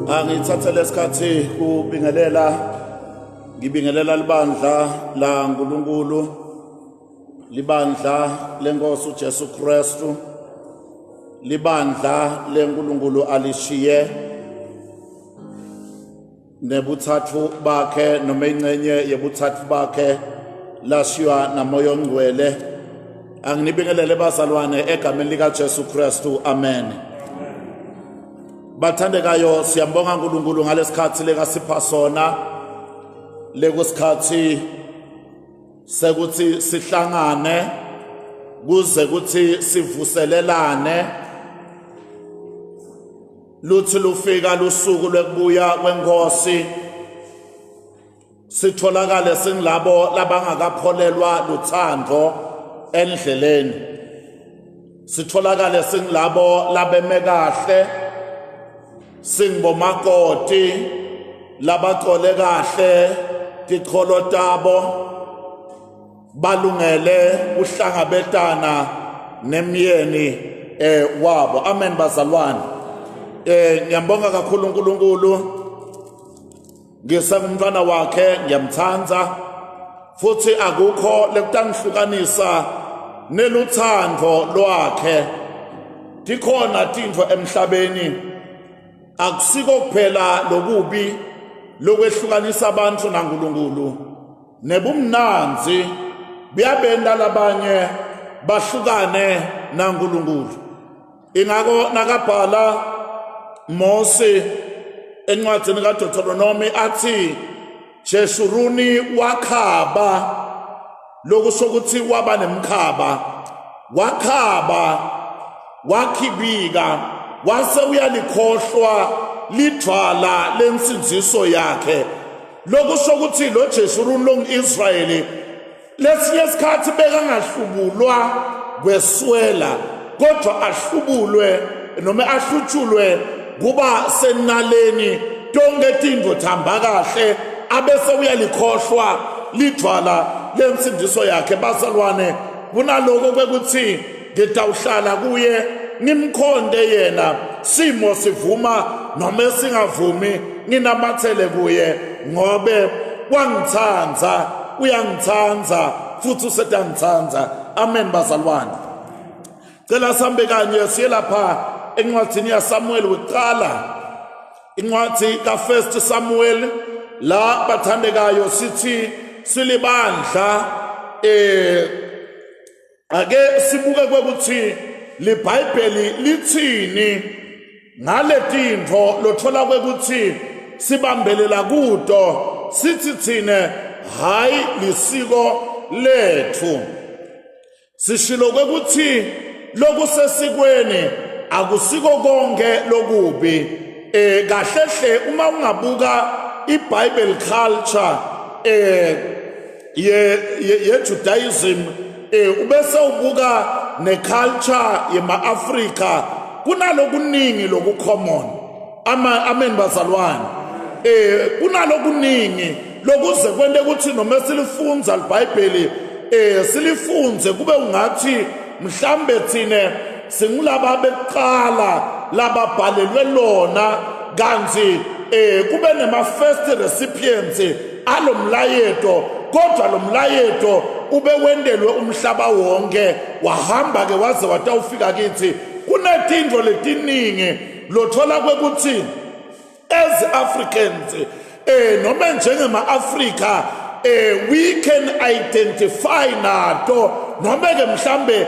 Angithathe lesikhathi ngibingelela libandla la uNkulunkulu, libandla lenkosi uJesu Kristu, libandla leNkulunkulu alishiye nebuthathu bakhe noma ingcenye yebuthathu bakhe lashiywa namoya ongcwele. Anginibingelele bazalwane egameni likaJesu Kristu, amen. Bathandekayo, siyambonga uNkulunkulu ngalesikhathi lekasipha sona, lekusikhathi sekuthi sihlangane kuze kuthi sivuselelane, luthi lufika lusuku lwekubuya kwenkosi, sitholakale singilabo labangakapholelwa luthando endleleni, sitholakale singilabo labeme kahle, singibomakoti labaqole kahle ticholo tabo, balungele uhlangabetana nemyeni wabo. Amen bazalwane. Ngiyambonga kakhulu uNkulunkulu, ngisengumntwana wakhe, ngiyamthanda futhi akukho lekutangihlukanisa neluthando lwakhe. Tikhona tintfo emhlabeni, akusiko kuphela lokubi lokwehlukanisa abantu naNkulunkulu, nebumnanzi buyabenda labanye bahlukane naNkulunkulu. Ingako nakabhala Mose encwadini kaDuteronomy athi Jeshuruni wakhaba, lokusho ukuthi waba nemkhaba, wakhaba wakhibika, wase uyalikhohlwa lidwala lensinziso yakhe. Lokusho ukuthi lo Jeshuruni lo Israyeli lesinye isikhathi bekangahlubulwa kweswela, kodwa ahlubulwe noma ahlutshulwe kuba senaleni tonke tintfo thamba kahle, abese uyalikhohlwa lidwala lensindiso yakhe. Bazalwane, kunaloko kwekuthi ngitawuhlala kuye ngimkhonde yena, simo sivuma noma singavumi, nginamathele kuye ngobe wangithandza, uyangithandza futhi usetangithandza. Amen bazalwane. Cela sambe kanye siye lapha encwadini yaSamuel wokuqala, incwadi ka1 Samuel, la bathandekayo sithi silibandla ake sibuke kwekuthi liBhayibheli lithini ngale tintfo lothola kwekuthi sibambelela kuto, sithi thine hayi lisiko lethu. Sishilo kwekuthi lokusesikweni akusiko konke lokubi. Kahlehle uma ungabuka iBible culture ye Judaism, ubese ubuka neculture yema-Afrika, kunalokuningi lokucommon. Amen bazalwane. Kunalokuningi lokuze kwente ukuthi noma silifunza liBhayibheli silifunze kube ungathi mhlambe thine singulaba bekuqala lababhalelwe lona, kanzi kube nema-first recipients alomlayeto, kodwa lomlayeto ube wendelwe umhlaba wonke, wahamba ke waze watawufika kithi. Kunetintfo letiningi lothola kwekuthi as Africans noma njengema-Afrika we can identify nato, noma ke mhlambe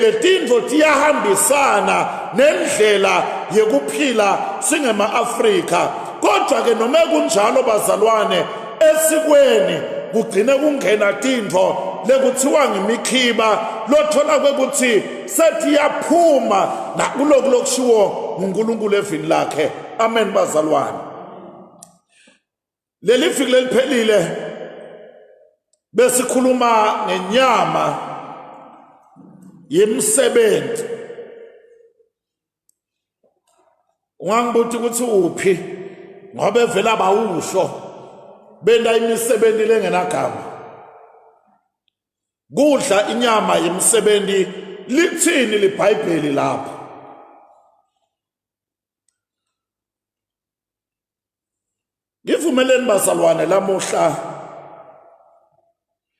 letintfo tiyahambisana nendlela yekuphila singema-Afrika. Kodwa ke noma kunjalo bazalwane, esikweni kugcine kungena tintfo lekuthiwa ngimikhiba, lothola kwekuthi setiyaphuma nakuloku lokushiwo nguNkulunkulu evini lakhe. Amen bazalwane. Leli viki leliphelile besikhuluma ngenyama yemsebenzi. Ungangibuthi ukuthi uphi ngoba vele abawusho benda imisebenzi lengenagama. Kudla inyama yemsebenzi lithini liBhayibheli lapha? Ngivumeleni bazalwane lamuhla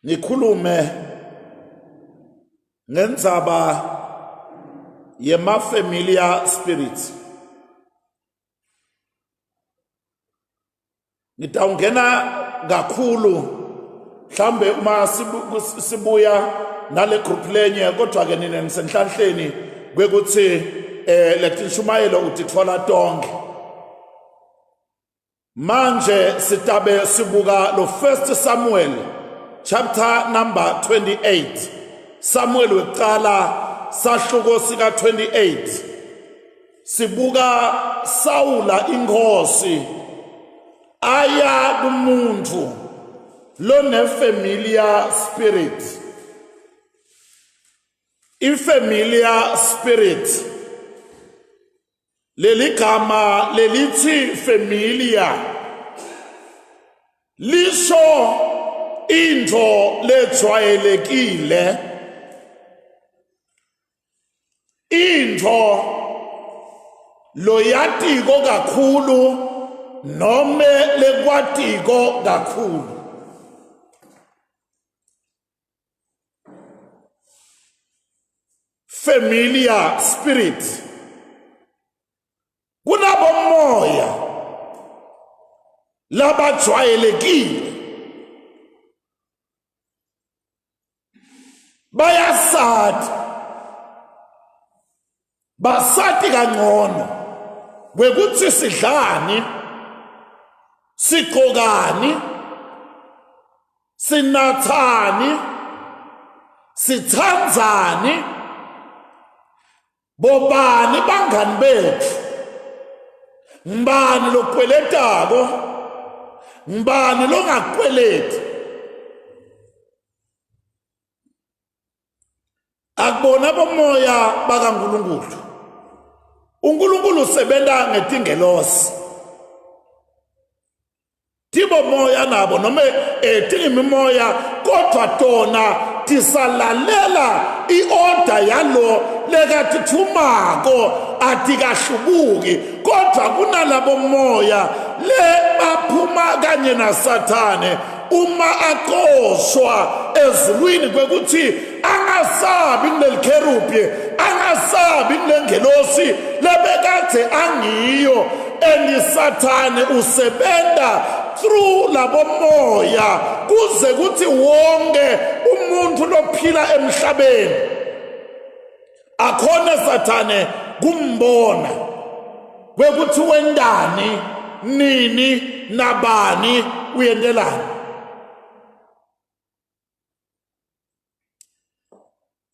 nikhulume ngendzaba yema-familiar spirits. Ngitawungena kakhulu mhlambe uma sibuya nale group lenye kodwa ke nina nisenhlanhleni kwekuthi letishumayelo utithola tonke. Manje sitabe sibuka lo 1 Samuel chapter number 28. Samuel weqala sahluko sika 28. Sibuka Saula inkosi aya kumuntu lone familiar spirit. I-familiar spirit leli gama lelithi familiar lisho into lejwayelekile, into loyatiko kakhulu nome lekwatiko kakhulu. Familiar spirit. Kunabo moya labajwayelekile, bayasati, basati kangcono kwekuthi sidlani, sigqokani, sinathani, sithandzani, bobani bangani bethu, ngibani lokweletako, ngibani longakweleti. Akubona bomoya bakaNkulunkulu. uNkulunkulu usebenza ngetingelosi. Tibo moya nabo noma tingimimoya kodwa tona tisalalela i-order yalo lekatithumako atikahlubuki. Kodwa kunalabo moya le baphuma kanye naSathane uma aqoshwa ezulwini kwekuthi angasabi kunelikherubhi, angasabi kunengelosi lebekade angiyo. Sathane usebenta through labo moya kuze kuthi wonke umuntu lophila emhlabeni akhona Sathane kumbona kwekuthi wendani, nini, nabani, uyendelani.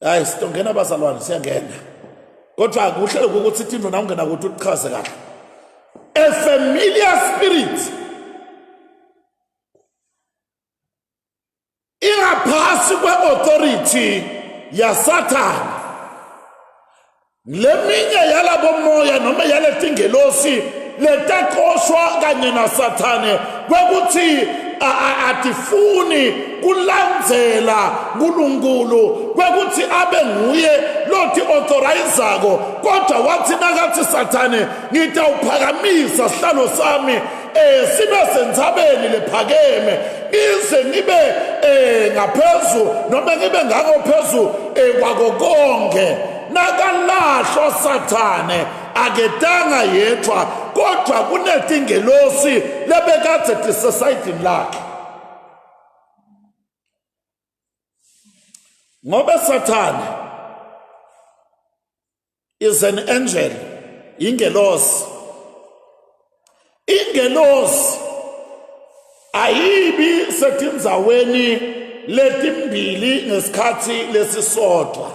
Hayi sitongena bazalwane siyangena. Kodwa kuhle ukuthi ithi indona ungena ukuthi uchaze kahle. A familiar spirit ingaphasi kwe-authority yaSathane. Leminye yalabo moya noma yaletingelosi letaqoshwa kanye naSathane kwekuthi atifuni kulandzela uNkulunkulu, kwekuthi abe nguye lothi authorizako. Kodwa wathi nakathi Sathane ngitawuphakamisa sihlalo sami sibe sentsabeni lephakeme, ngize ngibe ngaphezulu noma ngibe ngaphezulu kwako konke. Nakalahlwa Sathane aketanga yedwa kodwa kunetingelosi lebekade tisesayidini lakhe. Ngoba Sathane is an angel, ingelosi. Ingelosi ayibi setindzaweni letimbili ngesikhathi lesisodwa.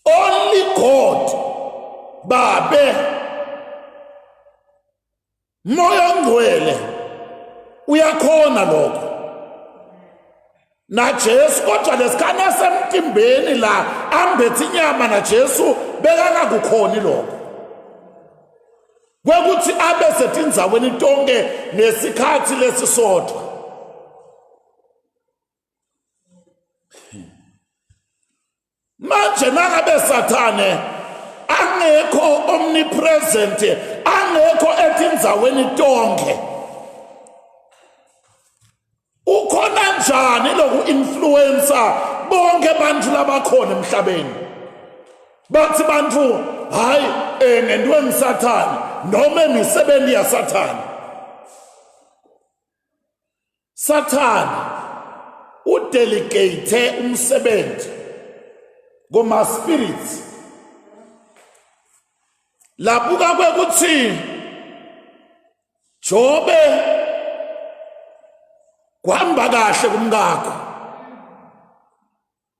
Only God, Babe, Moya Ngcwele uyakhona lokho. Na Jesu kodwa lesikhana semtimbeni la ambethe inyama na Jesu bekakakukhoni lokho. Kwekuthi abe setindzaweni tonke nesikhathi lesisodwa. Manje nangabe Sathane angekho omnipresent, angekho etinzaweni tonke. Ukhona njani loku influencer bonke bantu labakhona emhlabeni? Bathi bantu hayi ngentwe ngisathana noma imisebenzi yasathana. Sathana udelegate umsebenzi goma spirits. Labuka kwekuthi Jobe kuhamba kahle kumkakho,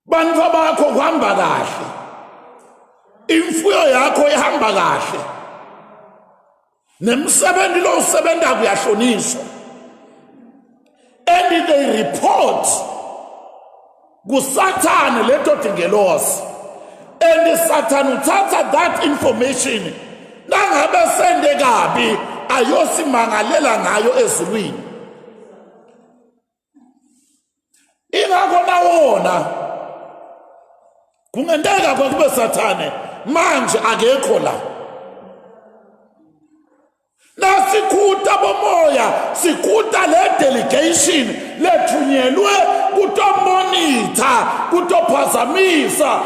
bantu bakho kuhamba kahle, imfuyo yakho ihamba kahle, nemsebenzi lo usebenza kuyahlonishwa. And they report kuSathane leto dingelosi, and Satan uthatha that information nangabe sende kabi ayosimangalela ngayo ezulwini. Ingakho nawona kungenteka kube Sathane manje akekho la. Nasikhuta bomoya, sikhuta le delegation lethunyelwe kutomonitha, kutophazamisa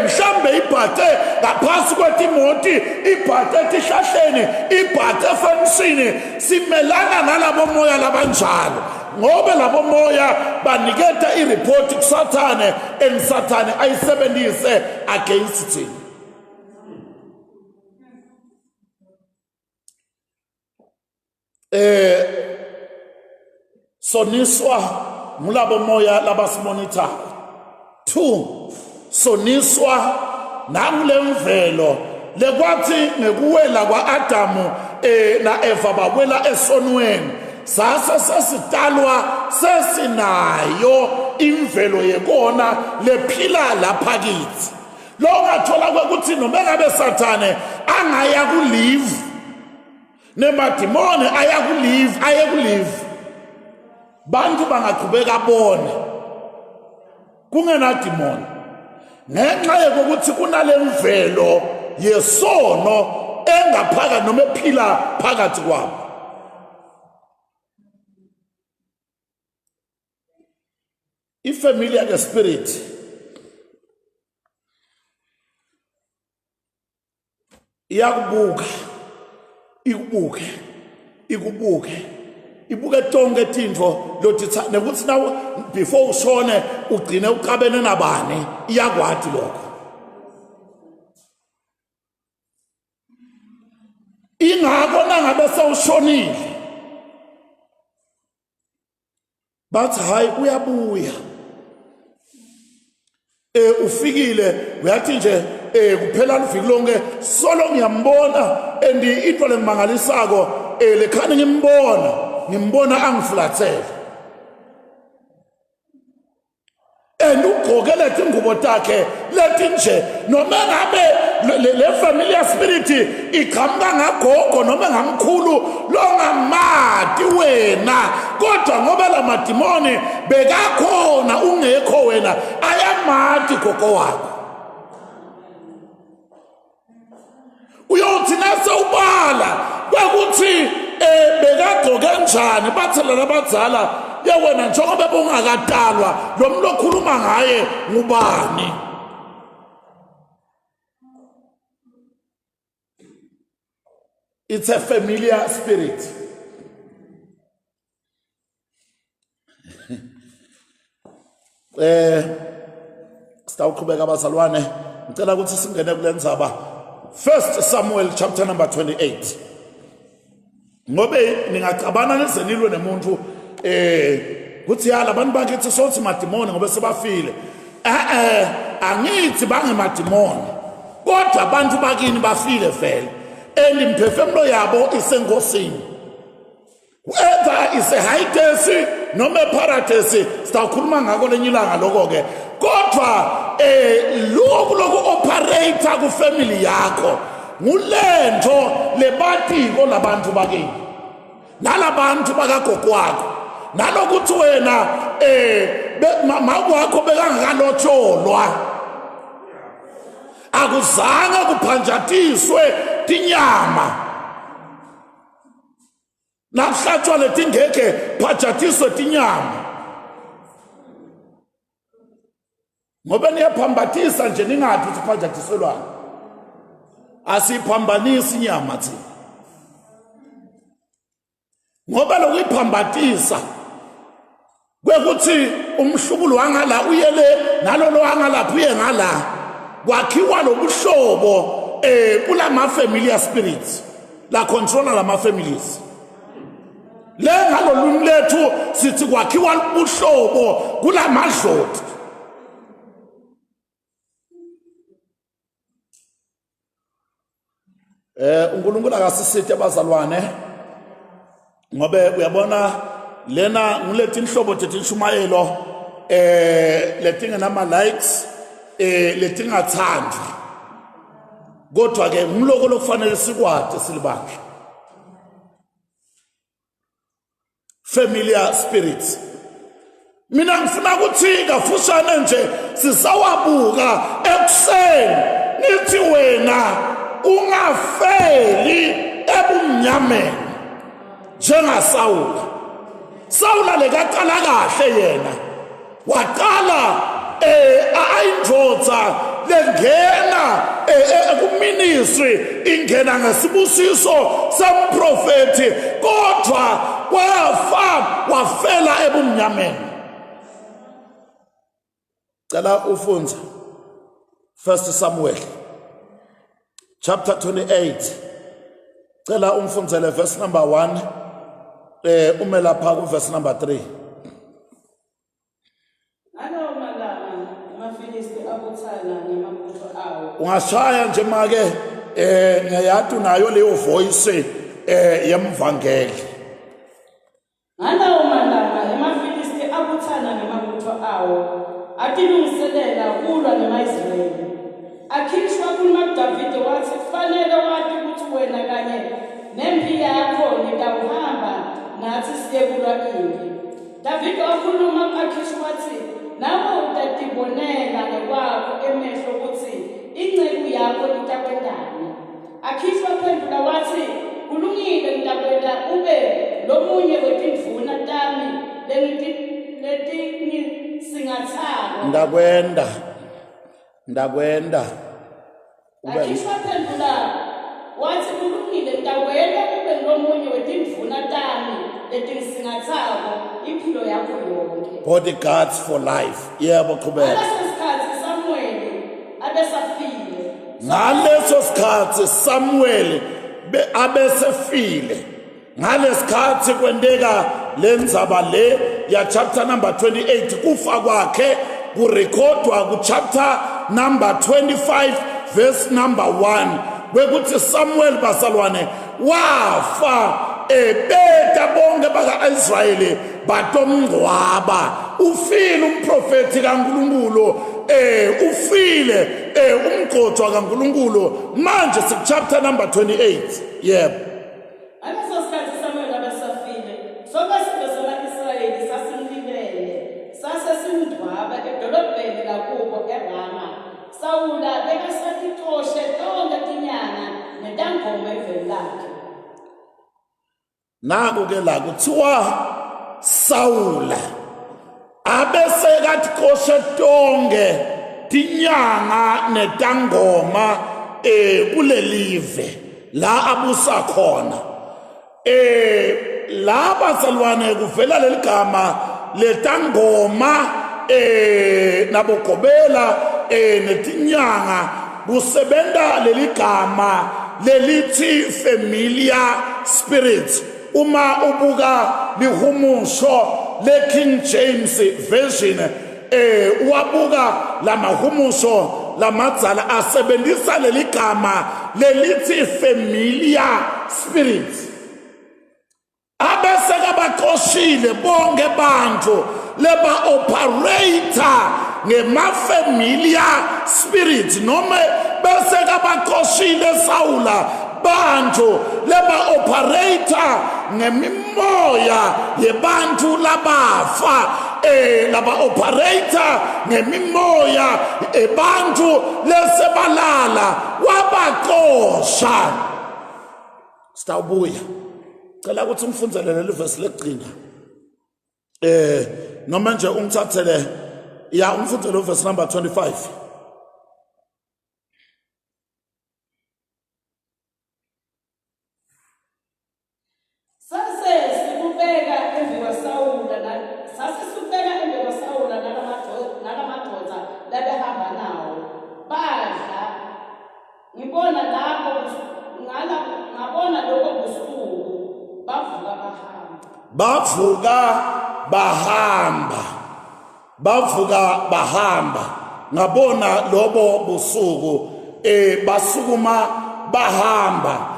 mhlambe ibhate ngaphansi kwetimoti, ibhate etihlahleni, ibhate efensini. Simelana nalabo moya labanjalo ngobe labo moya baniketa ireport kuSathane, and Sathane ayisebenzise against it. Soniswa mulabo moya labasimonitha. 2, soniswa namule mvelo lekwathi ngekuwela kwaAdamu na Eva bawela esonweni. Sasa sesitalwa sesinayo imvelo yekona lephila lapha kithi. Lo ngathola kwekuthi noma ngabe Sathane angaya kulive nemadimoni aye kulive, bantu bangaqhubeka bone kungena demoni ngenxa yokuthi kunale mvelo yesono engaphakathi noma ephila phakathi kwabo. Ifamily spirit iyakubuka, ibuke tonke tintfo lotitha nekuthi nawe before ushone ugcine uqabene nabani, iyakwati lokho. Ingakho nangabe sewushonile bathi hayi uyabuya, ufikile uyathi nje kuphela iviki lonke solo ngiyambona, and into lemangalisako lekhani ngimbona angiflathele, and ugqoke lethi ingubo takhe lethi nje noma ngabe le familiar spirit iqhamuka ngagogo noma ngamkhulu longamadi wena, kodwa ngoba la madimoni bekakhona ungekho wena ayamadi gogo wakho. Uyothi nasewubala kwekuthi bekagqoke kanjani, bathi lana abadzala yewena njengoba bongakatalwa lo muntu okhuluma ngaye ngubani. It's a familiar spirit. Sitawuqhubeka abazalwane, ngicela ukuthi singene kule ndzaba 1 Samuel chapter number 28. Ngobe ningacabana nezenilwe nemuntu kuthi yala abantu bakithi sothi madimoni ngoba sebafile. Angithi bangemadimoni, kodwa abantu bakini bafile vele, and imphefumulo yabo isengosini. Whether is a high noma paradise sitawukhuluma ngako lenye ilanga lokho ke, kodwa lokhu operator ku family yakho ngulento lebatiko labantu bakini nalabantu bakagogo wakho, nalokuthi wena mama wakho bekangakalotsholwa akuzange kuphanjatiswe tinyama nakuhlatshwa letingeke phanjatiswe tinyama ngoba niyaphambatisa nje ningathi ukuthi phanjatiselwana asiphambanisi inyama thina ngoba lokuyiphambatisa kwekuthi umhlubulo wangala uyele nalolo wangalapha uye ngala kwakhiwa lobuhlobo kulama familiar spirits la controller lama families le ngalolunye lethu sithi kwakhiwa ubuhlobo kulamadloti uNkulunkulu akasisithi abazalwane ngobe uyabona lena ngulethi inhlobo thethi inshumayelo letingenama likes letingathandi kodwa ke ngiloko lokufanele sikwade silibandla familiar spirits mina ngifuna ukuthi kafushane nje sisawabuka ekuseni nithi wena ungafeli ebumnyameni njengaSawula Sawula lekaqala kahle yena waqala ayindvodza lengena kuministry ingena ngesibusiso somprofeti kodwa wafela ebumnyameni cela ufunza 1 Samuel chapter 28 cela umfunzele verse number 1 umela pha ku verse number 3 ungashaya nje make ngiyatu nayo leyo voice yemvangeli ngalawo malanga amaFilisti abuthana nemabutho awo atilungiselela kulwa nemaIsraeli akhishwa kuMadavide wathi kufanele wathi ukuthi wena kanye nempi yakho nitawuhamba nathi siye kulwa impi Davide wakhuluma Akhishi wathi nawe utatibonela ngokwakho emehlo ukuthi inceku yakho itakwendani Akhishi waphendula wathi kulungile nitakwenda ube lomunye wetindvuna tami leti singathako ndakwenda Akhishi waphendula wathi kulungile nitakwenda ube lomunye wetindvuna tami leti singathako impilo yakho yonke bodyguards for life yebo qhubeka ngaleso sikhathi Samuel abesefile ngalesikhathi kwendeka lenzaba le ya chapter number 28 kufa kwakhe kurekhodwa ku chapter number 25 verse number 1 bekuthi Samuel basalwane wafa beta bonke baka-Israyeli batomngcwaba ufile umprofeti kaNkulunkulu ufile umgcotshwa kaNkulunkulu manje chapter number 28 yebo Aleso sikhathi Samuel abesafile sonke izinto zama-Israyeli sasimlibele sasesimdwaba edolobheni lakubo eRama Sawula bekasatixoshe tonke tinyanga netangoma eveni lakhe naku ke la kuthiwa Sawula abesekaxoshe tonke tinyanga netangoma kulelive la abusa khona la bazalwane kuvela leligama letangoma nabogobela netinyanga kusebenta leligama lelithi familiar spirits uma ubuka lihumusho le King James version wabuka lamahumusho lamadzala asebenzisa leligama lelithi familiar spirits abeseka baqoshile bonke bantu leba operator ngema-familiar spirits noma beseka baqoshile Sawula bantu leba operator ngemimoya yebantu labafa laba operator ngemimoya ebantu lesebalala wabaxosha. Sitawubuya cela ukuthi umfundzele leli verse legcina noma nje ungithathele ya umfundzele verse number 25. Bavuka bahamba ngabona lobo busuku basukuma bahamba.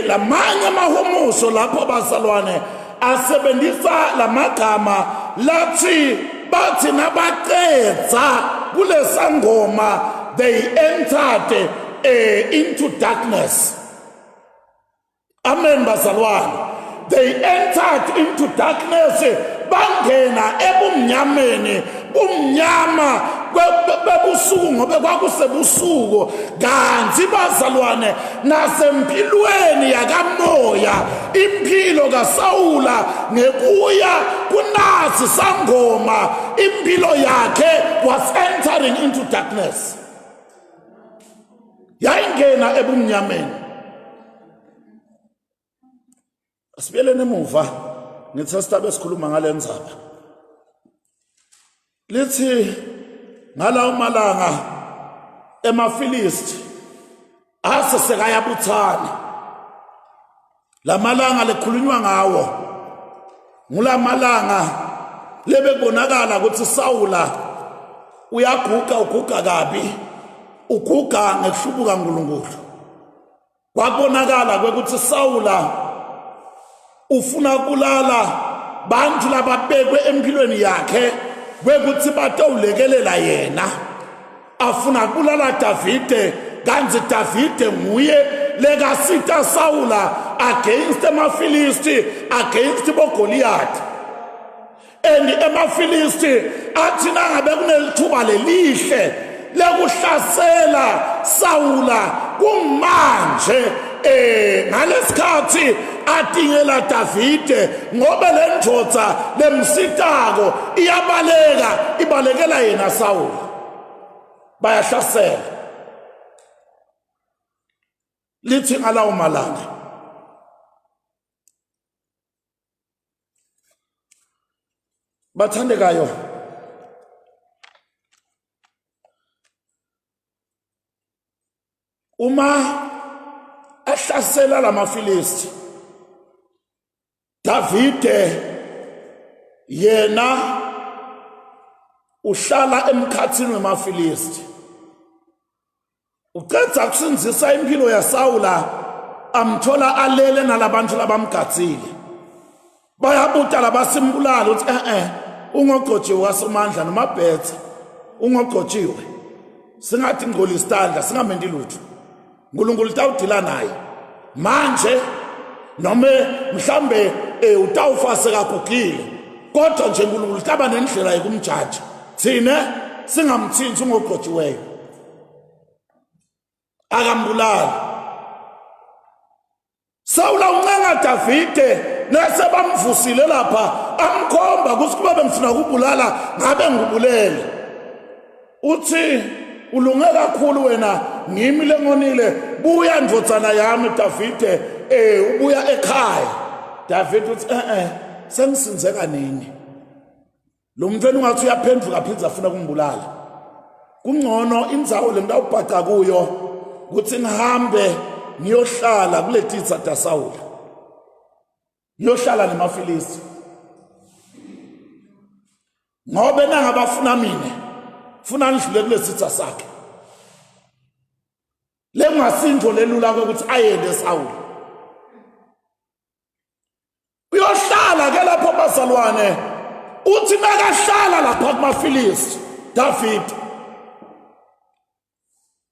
Lamanye amahumusho lapho bazalwane asebenzisa lamagama lathi bathi nabaqedza kulesangoma they entered into darkness. Amen bazalwane. They entered into darkness. Bangena ebumnyameni bumnyama bebusuku ngobe kwakusebusuku kanti bazalwane nasempilweni yakamoya impilo kaSawula ngekuya kunasi sangoma impilo yakhe was entering into darkness. Yayingena ebumnyameni. Asibelene emuva ngithe sikhuluma ngale ndzaba lithi ngalawo malanga emafilisti asesekayabuthana. Lamalanga lekhulunywa ngawo ngulamalanga lebebonakala ukuthi Sawula uguga kabi, uguga ngekuhlubuka uNkulunkulu. Kwabonakala ukuthi Sawula ufuna kulala bantu lababekwe empilweni yakhe kwekuthi batawulekelela yena. Afuna kulala Davide kanti Davide nguye lekasita Sawula against amafilisti, against boGoliath. And amafilisti athi nangabe kunelithuba lelihle lekuhlasela Sawula kumanje ngalesikhathi adingela Davide ngoba lendvodza lemsitako ibalekela yena Sawula bayahlasela. Lithi ngalawo malanga bathandekayo uma ahlasela lamafilisti Davide yena uhlala emkhathini wemafilisti. Uqedza kusinzisa impilo yaSawula amthola alele nalabantu labamgatsile. Bayabuta labasimbulala uthi ungogotshiwe wasomandla noma bhetha ungogotshiwe singathi ngqola isitandla singamendi lutho. uNkulunkulu utawudila naye manje noma mhlambe utawufase kakugile kodwa nje uNkulunkulu utaba nendlela yokumjaja thina singamthinti ungogotshiweyo akambulala. Sawula uncenga Davide nasebamvusile lapha amkhomba kusikube bemfuna ukubulala ngabe ngubulele. Uthi ulunge kakhulu wena ngimi lengonile buya ndvodzana yami Davide ubuya ekhaya. Davide uthi sengisinzeka nini lo mntwana ungathi uyaphendvuka phinza afuna ukumbulala. Kungcono indzawo lengawubhaca kuyo ukuthi ngihambe ngiyohlala kuletitsa taSawula ngiyohlala nemafilisti ngobe nangabafuna mina funa nidlule kulesitsa sakhe lengasinto lelula ukuthi ayende Sawula uyohlala ke lapho bazalwane. Uthi makahlala lapha kumafilisti Davide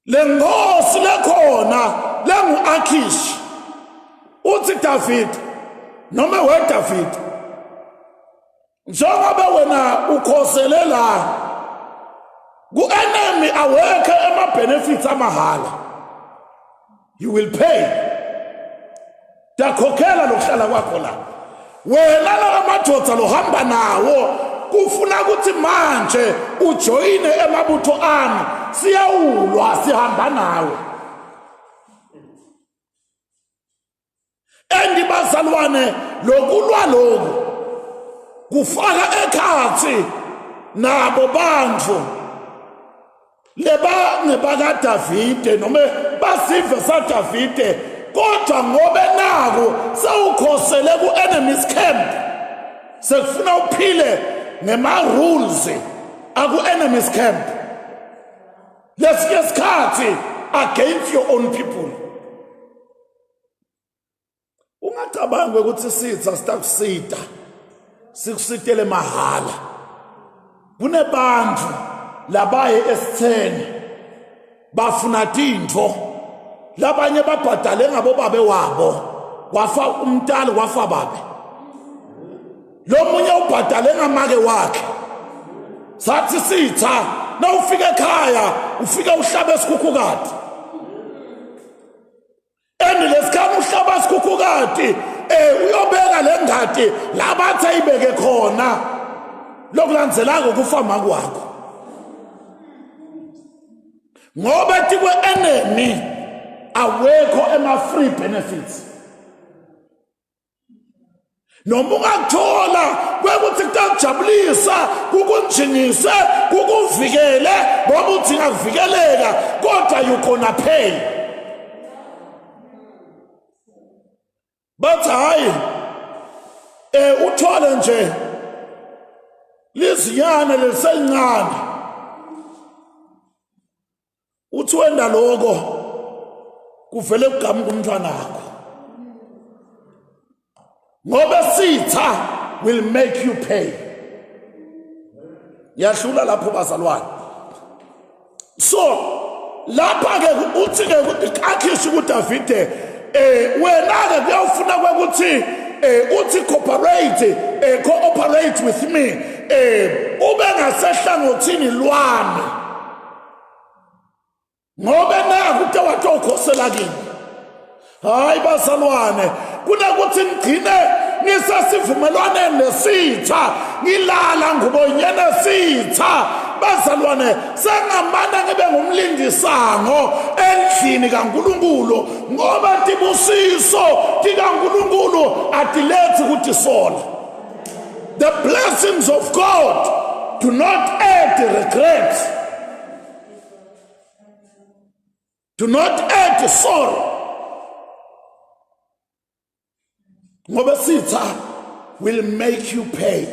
lengosi lekhona lengu-Akhishi. Uthi Davide noma weDavide njengoba wena ukhosele la ku-enemy awekho ama-benefits amahala, you will pay. Takhokhela lokuhlala kwakho la. Wena la madoda lohamba nawo kufuna ukuthi manje ujoyine emabutho ami, siyawulwa sihamba nawe. Endibazalwane lokulwa lokhu kufaka ekhathi nabo bantu leba ngebaka Davide noma basive sa Davide, kodwa ngobe nako sewukhosele ku-enemy's camp, sekufuna uphile ngema-rules aku-enemy's camp, lesinye isikhathi against your own people. Ungacabangi ukuthi sitha sitakusita sikusitele mahala. Kunebantu labaye esitheni bafuna tintfo, labanye babhadale ngabo babe wabo, wafa umntali wafa babe, lo munye ubhadale ngamake wakhe. Sathi sitha na ufika ekhaya ufika uhlaba esikhukhukati, lesikhathi uhlaba esikhukhukati uyobeka le ngadi labathi ayibeke khona, lokulandzelako kufa makwakho. Ngoba tikwe enemy awekho ema-free benefits. Noma ungakuthola kwekuthi kutakujabulisa, kukunjingise, kukuvikele, ngoba udinga kuvikeleka, kodwa you gonna pay. But hayi uthole nje lizinyane leselincane, uthi wenda lokho kuvele kugamuka umntwana wakho, ngoba sitha will make you pay. Yahlula lapho bazalwane. So lapha ke uthi ke akhisha kuDavide, wena ke kuyafuna ukuthi uthi cooperate with me, ube ngasehlangothini lwami, ngoba naku ude watokhosela kini. Hayi bazalwane, kunakuthi ngigcine ngisasivumelwane nesitha, ngilala ngubonyene sitha. Bazalwane, sengamana ngibe ngumlindisango endlini kaNkulunkulu, ngoba tibusiso tikaNkulunkulu atilethi kutisola. The blessings of God do not add regret, do not add sorrow, ngoba sitha will make you pay.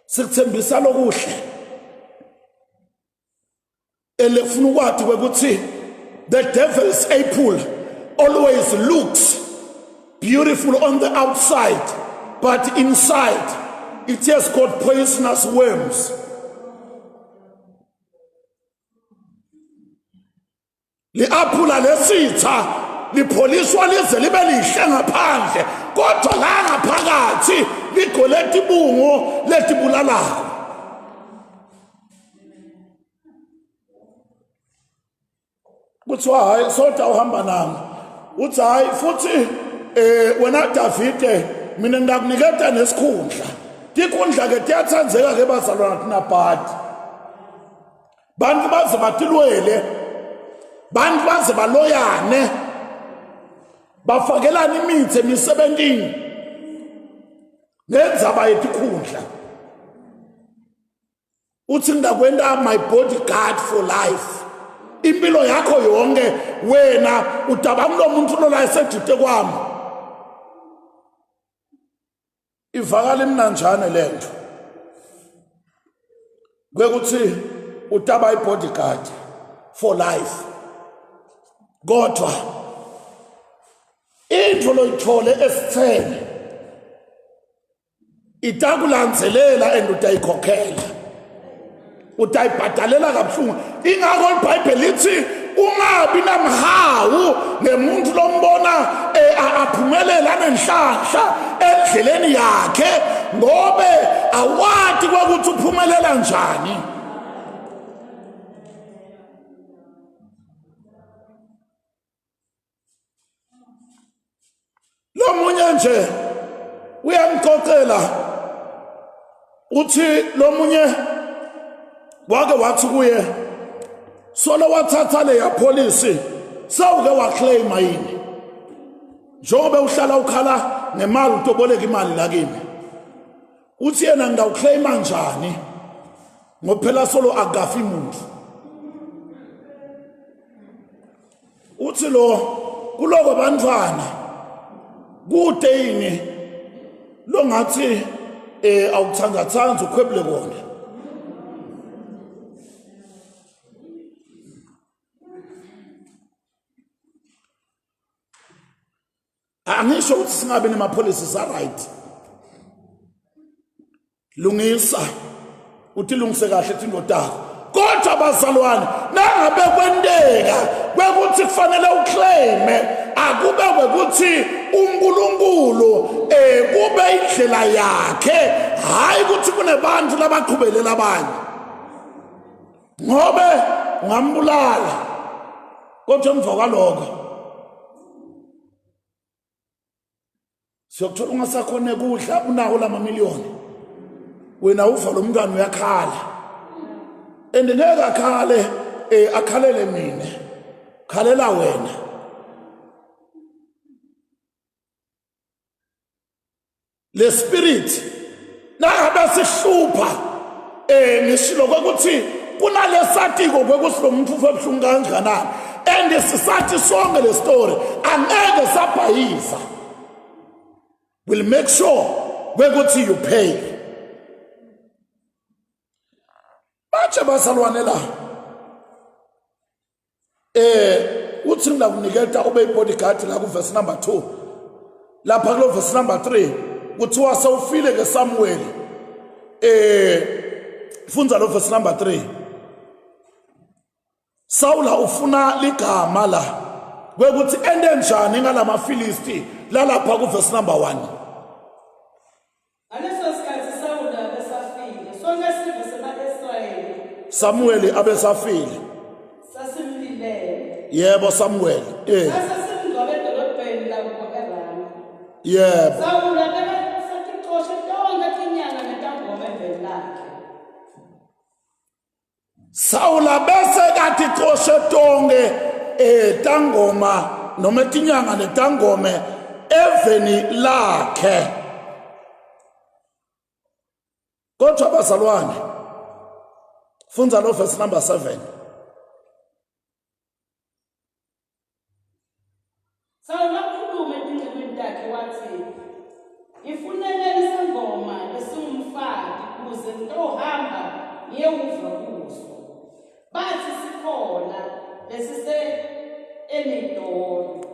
Sikuthembisa lokuhle elefuna ukwathi ukuthi the devil's apple always looks beautiful on the outside, but inside it has got poisonous worms. Li-apula lesitha lipholiswa lize libe lihle ngaphandle, kodwa la ngaphakathi ligcwele ibungu letibulalayo. Kuthiwa hayi soda uhamba nami, uthi hayi futhi wena Davide mina ngiyakuniketa nesikhundla. Tikhundla ke tiyatsandzeka ke bazalwana thina bhadi. Bantu baze batilwele, bantu baze baloyane, bafakelana imithi emisebentini ngendzaba yetikhundla. Uthi ngidakwenda my bodyguard for life. Impilo yakho yonke wena udabanga lo muntu lo la eseduze kwami. Ivakala imnanjane lento, kwekuthi utaba ibodyguard for life, kodwa into loyithole esithene itakulandzelela and utayikhokhela, utayibhadalela kabuhlungu. Ingakho iBhayibheli lithi ungabi namhawu nemuntu lombona aphumelela nenhlahla endleleni yakhe ngobe awadi ukuthi uphumelela njani. Lo munye nje uyamxoxela uthi lo munye wake wathi kuye solo wathatha le ya policy sawuke waclaima yini njengoba uhlala ukhala nemali utoboleka imali la kimi. Uthi yena ngidawuclaima njani ngophela solo agafi umuntu. Uthi lo kuloko bantwana kude yini lo ngathi awuthangathanza ukhwebule kona. Angisho ukuthi singabe nema-policies right. Lungisa uthi lungise kahle ethi indodakho. Kodwa bazalwane nangabe kwendeka kwekuthi kufanele uclaime akube kwekuthi uNkulunkulu kube indlela yakhe hayi ukuthi kunebantu labaqhubhelela abanye ngobe ngambulala. Kodwa emva kwalokho siyokuthola ungasakhona kudla unawo lamamiliyoni wena uva lo mntwana uyakhala ngeke akhale akhalele mina khalela wena. Le spirit nangabe sihlupha ngishilo kwekuthi kunalesatiko kwekuthi lo muntu ufe buhlungu kangakanani and sisathi sonke le story angeke sabhayisa. We'll make sure kwekuthi you pay. Bache bazalwane la uthi ngilakuniketa ube ibodyguard la ku verse number 2 lapha ku verse number 3 kuthiwa sawufile ke Samuel funza lo verse number 3 Saula ufuna ligama la kwekuthi ende njani ngalama Filisti la lapha ku verse number 1. Samuel abesafile. Sasimlilele. Yebo Samuel. Sasimngcwabe edolobheni la kuBokerama. Yebo. Saula saticoshe tonke inyanga netangoma endlini lakhe. Saula bese kathi coshe tonke tangoma noma inyanga netangoma eveni lakhe. Kodwa bazalwane funza lo verse number 7. Saula ukhulume endlini yakhe wathi ngifunele isangoma esingumfati kuze ngizohamba ngiyeuva kuso. Bathi sikhona lesise enidolo.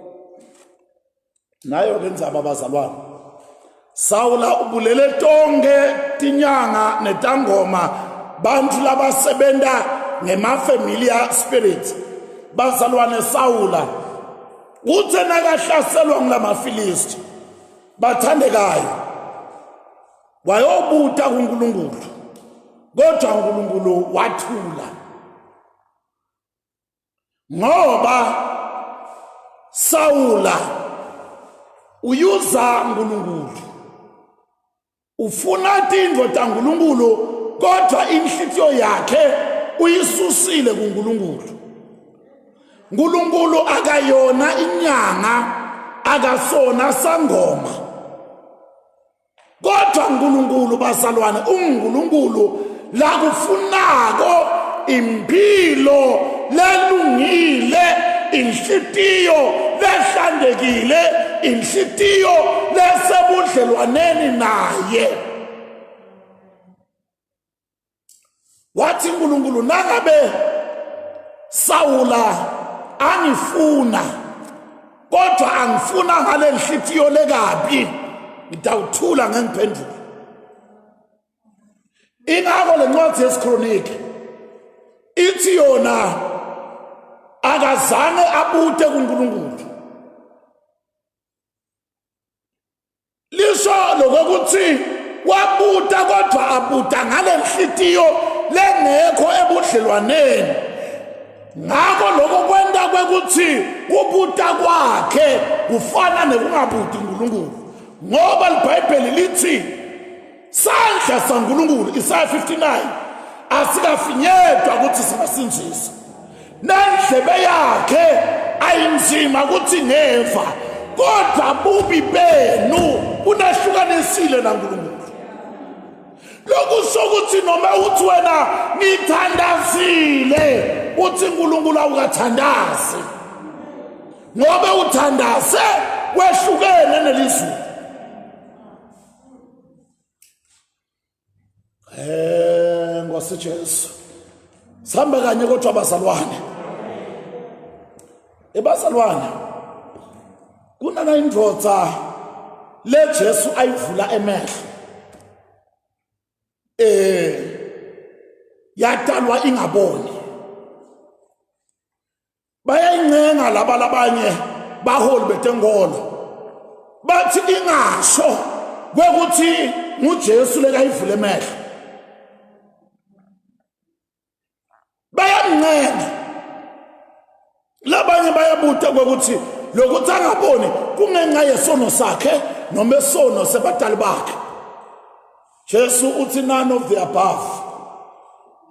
Nayo lenzaba abazalwane. Saula ubulele tonke tinyanga netangoma bantu labasebenta ngema-familiar spirit. Bazalwane Saula uthe nakahlaselwa ngilamaFilisti bathandekayo wayobuta kuNkulunkulu kodwa uNkulunkulu wathula ngoba Saula uyuza uNkulunkulu ufuna tindvo taNkulunkulu kodwa inhlitiyo yakhe uyisusile kuNkulunkulu. uNkulunkulu akayona inyanga akasona sangoma kodwa uNkulunkulu bazalwane uNkulunkulu la kufunako impilo lelungile inhlitiyo lehlandekile inhlitiyo lesebudlelwaneni naye. Wathi uNkulunkulu nangabe Saula angifuna kodwa angifuna ngale nhlitiyo lekabi ngidawuthula ngengiphendula. Ingakho lencwadi yesikroniki ithi yona akazange abute kuNkulunkulu. Lisho lokuthi wabuta kodwa abuta ngale nhliziyo lengekho ebudlelwaneni. Ngakho lokho kwenda kwekuthi ubuta kwakhe kufana nekungabuti uNkulunkulu. Ngoba iBhayibheli lithi sandla saNkulunkulu Isaiah 59 asikafinyetwa ukuthi singasinzisa. Nendlebe yakhe ayinzima ukuthi ngeva, kodwa bubi benu bunahlukanisile naNkulunkulu. Lokusho ukuthi noma uthi wena ngithandazile, uthi uNkulunkulu awukathandazi. Ngoba uthandaze wehlukene nelizulu. Ngosi Jesu. Sihamba kanye kodwa abazalwane. Ebazalwane kunana indvodza le Jesu ayivula emehlo. Yatalwa ingaboni. Bayayincenga laba labanye baholi betengolo. Bathi ingasho kwekuthi nguJesu lekayivula emehlo. Bayamncenga. Labanye bayabuta kwekuthi lokuthi angaboni kungenxa yesono sakhe noma esono sebatali bakhe. Jesu uthi none of the above.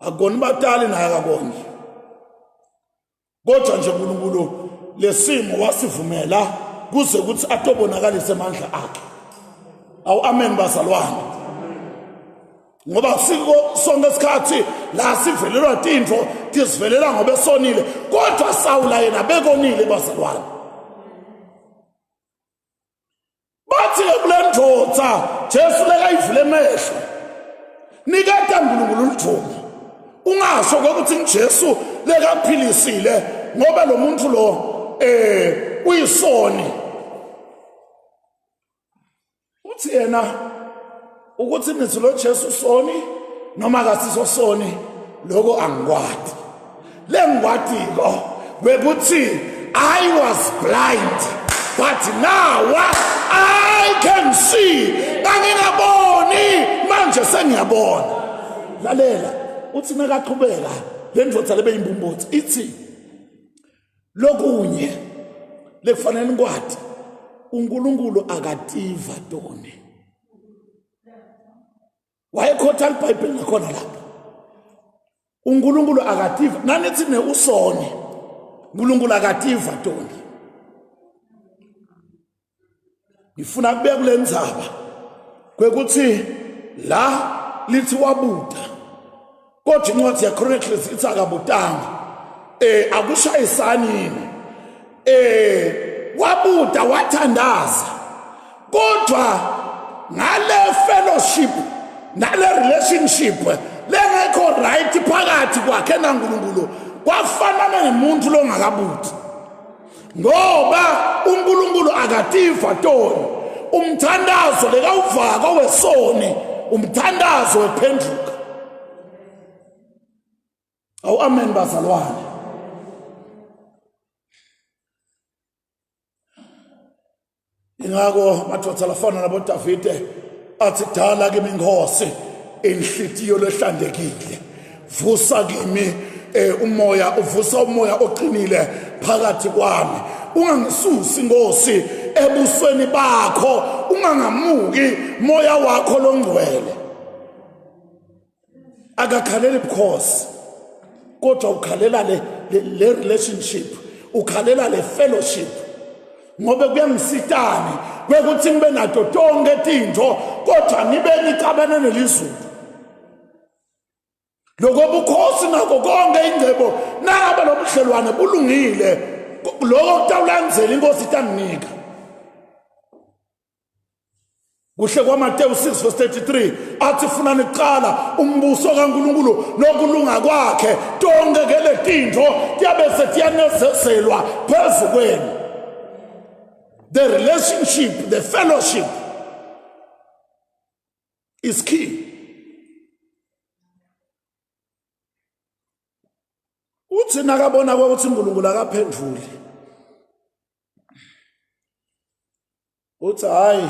Akoni batali naye akakoni. Kodwa nje uNkulunkulu lesimo wasivumela kuze ukuthi atobonakalise amandla akhe. Awu amen bazalwane. Ngoba siko sonke isikhathi la sivelelwa tintfo tisivelela ngoba esonile, kodwa Sawula yena bekonile bazalwane. Bathi kulendvodza Jesu lekayivule emehlo. Nikade uNkulunkulu ulithuma. Ungasho ukuthi uJesu lekaphilisile ngoba lo muntu lo uyisoni. Uthi yena ukuthi nithi lo Jesu soni noma akasiso soni lokho angikwadi. Lengwadiko bekuthi I was blind but now I can see. Ngingaboni manje sengiyabona. Lalela uthi nakaqhubeka lendvodza lebe imbumbutho ithi lokunye lekufanele nikwadi uNkulunkulu akativa tone. Wayekhotha iBhayibheli nakhona lapha. uNkulunkulu akativa nanithi ne usone. uNkulunkulu akativa tone. Ngifuna kubeka kule ndzaba kwekuthi la lithi wabuta. Kodwa incwadi yaChronicles ithi akabutanga. Akushayisani yini. Wabuta wathandaza. Kodwa ngale fellowship nale relationship lengekho right phakathi kwakhe naNkulunkulu kwafanana nemuntu longakabuti. Ngoba uNkulunkulu akativa toni. Umthandazo lekawuvaka wesoni, umthandazo wephenduka. Awu amen bazalwane. Ingako madoda lafana nabo Davide athi dala kimi inkosi enhlitiyo lehlandekile. Vusa kimi umoya, uvusa umoya oqinile phakathi kwami. Ungangisusi inkosi ebusweni bakho, ungangamuki moya wakho longcwele. Akakhalela ibukhosi, kodwa ukhalela le relationship, ukhalela le fellowship. Ngoba kuyangisitani kwekuthi ngibe nato tonke tintfo kodwa ngibe ngicabane nelizulu. Lokho bukhosi nako konke ingcebo naba lobudlelwane bulungile. Lokho kutawulandzela inkosi itanginika. Kuhle kwaMateyu 6:33 athi funa niqala umbuso kaNkulunkulu nokulunga kwakhe, tonke kele tintfo tiyabe setiyanezeselwa phezu kwenu. The relationship, the fellowship is key. uthi nakabona ukuthi uNkulunkulu akaphenduli uthi hayi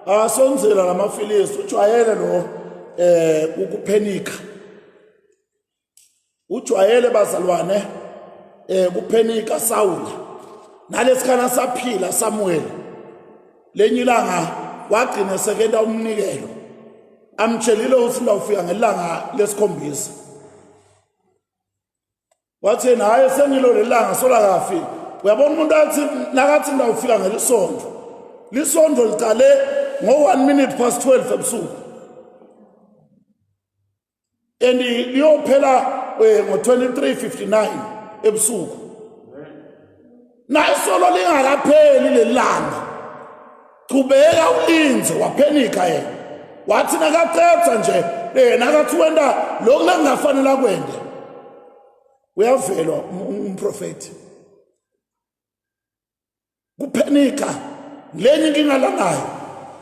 asonzela lamafilisti ujwayele lo ukuphenika ujwayele bazalwane kuphenika Sawula nalesikhana saphila Samuel lenye ilanga wagcina sekenda umnikelo amtshelile ukuthi ndawufika ngelanga lesikhombisa wathi naye sengilo lelanga solakafi uyabona umuntu athi nakathi ndawufika lisondlo liqale ngo 1 minute past 12 ebusuku and liyophela ngo 23:59 ebusuku na isolo lingakapheli lelanga qhubeka ulinze waphenika yena wathi nakaqeda nje nakathi wenda lokulengafanele kwende uyavelwa umprofeti kuphenika lenye inkinga lanayo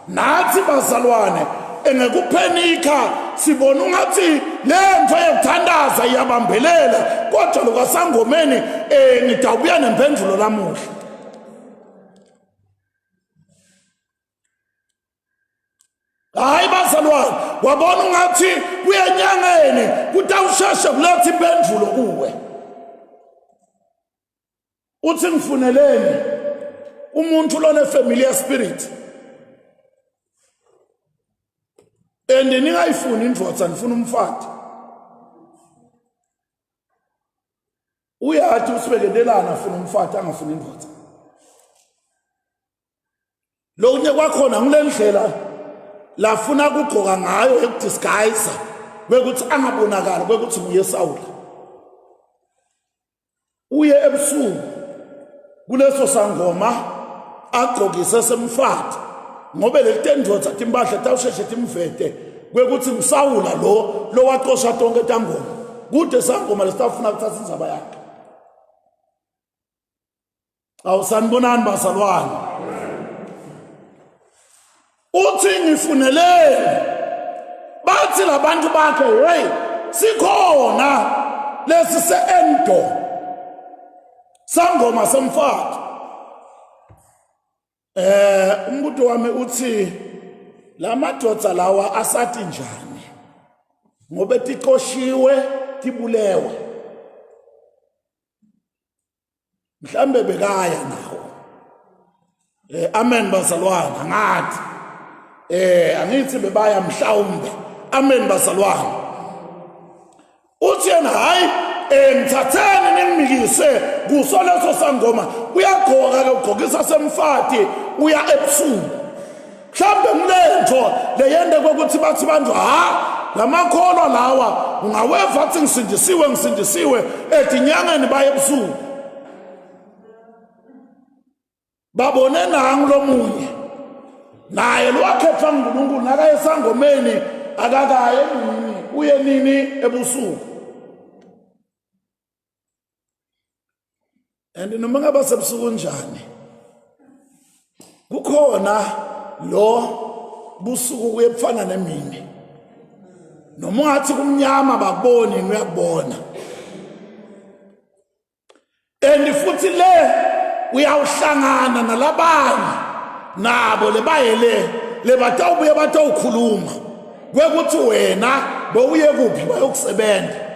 nathi bazalwane engekuphenika sibona ungathi lento yokuthandaza iyabambelela kodwa lokasangomeni ngidawubuya nempendulo lamuhla hayi bazalwane wabona ungathi kuyenyangeni kutawusheshe kuletha impendulo kuwe uthi ngifuneleni umuntu lone familiar spirit and ningayifuni indvodza nifuna umfati uyathi usibeketelana afuna umfati angafuni indvodza lo unye kwakhona ngilendlela lafuna ukugqoka ngayo ekudisguise kwekuthi angabonakala kwekuthi nguye Sawula uye ebusuku kuleso sangoma agqokise semfati ngobe lelitendvodza timpahla tawusheshe timvete kwekuthi nguSawula lo waqosha tonke tangoma kude sangoma lesitafuna ukuthatha inzaba yakhe awusanibonani bazalwane uthi ngifuneleni bathi labantu bakhe hey sikhona lesi seendo sangoma semfati umbuto wami uthi lamadodza lawa asathi njani ngobe tiqoshiwe tibulewe mhlambe bekaya nawo amen bazalwane ngathi angithi bebaya mhlawumbe amen bazalwane uthi yena hayi ngithatheni ningimikise kuso leso sangoma uyagqoka ke ugqokisa semfati uya ebusuku mhlambe ngilento leyende kokuthi bathi bantu lamakholwa lawa ungaweva athi ngisindisiwe edinyangeni baye ebusuku babone nangu lomunye naye lwakhethwa nguNkulunkulu nakayesangomeni akakaye nini uye nini ebusuku and noma ngaba sebusuku njani kukhona lo busuku kuyefana nemini noma ungathi kumnyama bakuboni uyakubona and futhi le uyawuhlangana nalabanye nabo lebayele lebatawubuye batawukhuluma kwekuthi wena bowuye kuphi bayokusebenza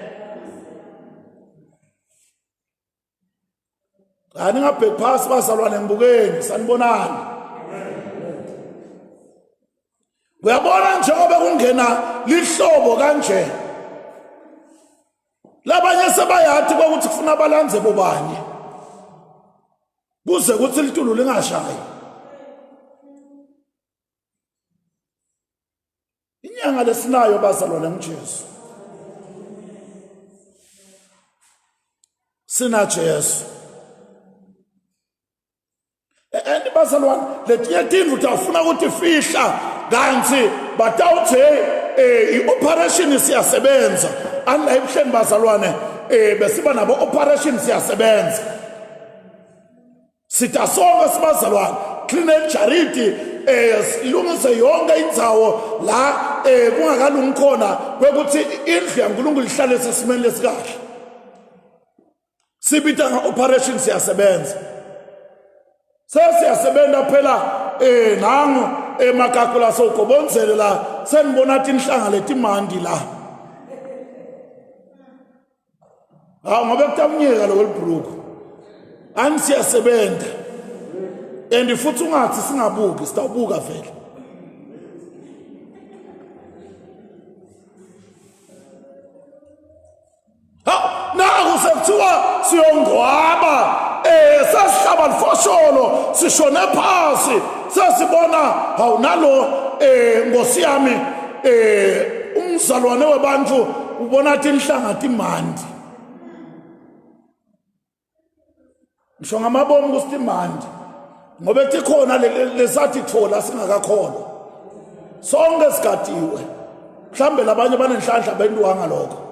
ani ngabhek phasi bazalwane ngibukeni sanibonani uyabona njengoba kungena lihlobo kanje labanye sebayathi ukuthi kufuna abalanze bobani kuze kuthi litulu lingashayi inyanga lesinayo bazalwane nguJesu sina Jesu and bazalwane letinye tindlu tafuna ukuthi fihla kanti batawuthi i-operation siyasebenza anla ebuhleni bazalwane besiba nabo operation siyasebenza sitha sonke sibazalwane clean charity silungise yonke indzawo la kungakalungi khona kwekuthi indlu yaNkulunkulu ihlale sesimeni lesikahle sibita nga-operation siyasebenza sesiyasebenza phela nangu emakakula sogobonzele la senibona athi inhlanga letimandi la ngobe kutamnyeka lo welibhruku ani siyasebenza and futhi ungathi singabuki sitawubuka vele naku sekuthiwa siyongcwaba sasihlaba lifosholo sishone phasi sasibona hawu nalo Nkosi yami umzalwane webantu ubona athi inhlanga timandi ngisho ngamabomu kusitimandi ngoba ethi khona lesathi thola singakakholwa sonke sigadiwe mhlambe labanye banenhlanhla benduwanga lokho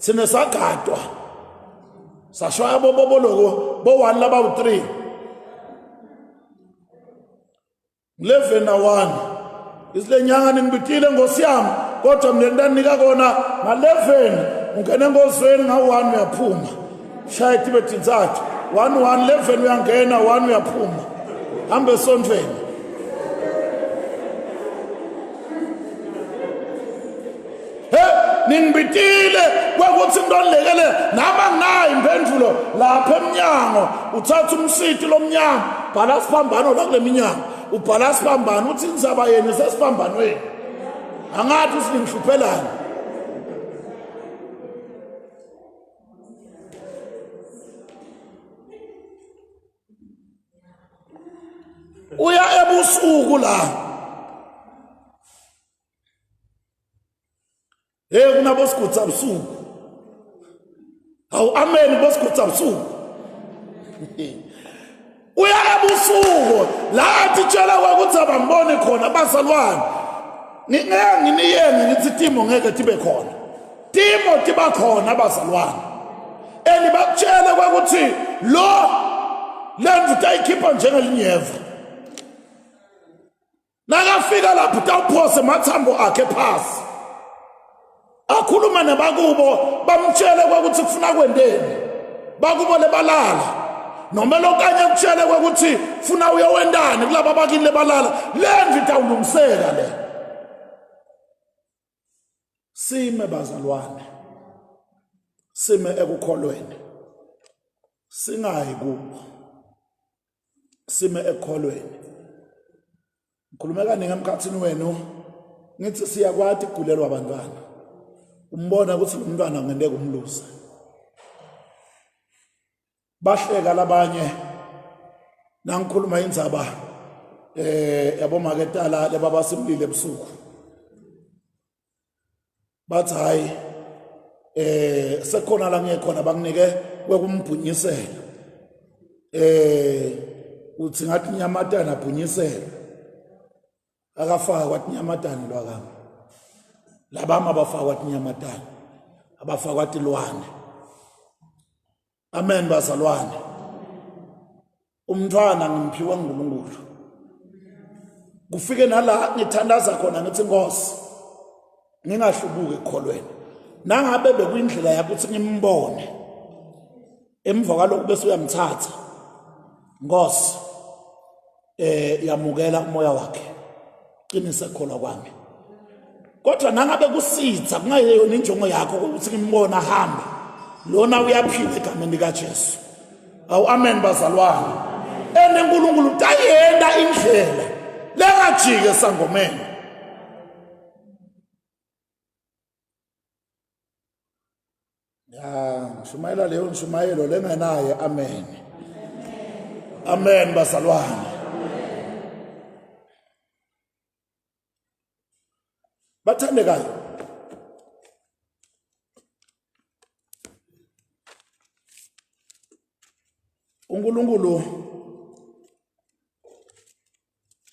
sine sagadwa sashaya boboloko bo1 laba u3 11 na 1 isilenyanga ningibitile Nkosi yami kodwa mina ndanika kona nga11 ungena engozweni nga1 uyaphuma shaya tibethi nzathu 1 uyangena 1 uyaphuma hambe esondweni ningibitile kwakuthi ngidolekele nama nginayo impendulo lapha eminyango uthatha umsiti lomnyango bhala siphambano la kule minyango ubhala siphambano uthi inzaba yena sesiphambanweni angathi usingihluphelana uya ebusuku la kunabosigutsa busuku hawu amen bosigutsa busuku uya ebusuku la atitshela kwakuthi abambone khona bazalwane nginiyenge ngithi Timo ngeke tibe khona Timo tiba khona bazalwane bakutshela kwakuthi lo lendlu utayikhipha njengelinyeva nakafika lapho utawuphose mathambo akhe phasi akhuluma nabakubo bamtshele kwakuthi kufuna kwendeni bakubo lebalala noma lokanye kutshele kwakuthi funa uyowendani kulabo bakini lebalala lendlu itawulungiseka le sime bazalwane sime ekukholweni singayi kubo sime ekukholweni ngikhuluma kaningi emkhathini wenu ngithi siyakwati ukugulelwa abantwana umbona ukuthi umntwana ngendeke umlusa bahleka labanye nangikhuluma indzaba yabo maketala lebaba simlile ebusuku bathi hayi sekhona la ngekhona banginike kwekumbhunyisela uthi ngathi nyamatana abhunyisela akafaka kwathi nyamatana lwakami labama abafaka kwathi nyamatana abafaka kwathi lwane amen bazalwane umntwana ngimpiwa nguNkulunkulu kufike nala ngithandaza khona ngithi Nkosi ngingahlubuki ekukholweni nangabe bekuyindlela yakho ukuthi ngimbone emva kwalokho bese uyamthatha Nkosi yamukela umoya wakhe qinisa ekukholwa kwami kodwa nangabe kusitha kungayeyona injongo yakho ukuthi ngimbone ahamba lona uyaphila egameni likaJesu awu amen bazalwane uNkulunkulu utayenda indlela lengajike sangomeni shumayela leyo nshumayelo lengenaye amen amen bazalwane bathandekayo uNkulunkulu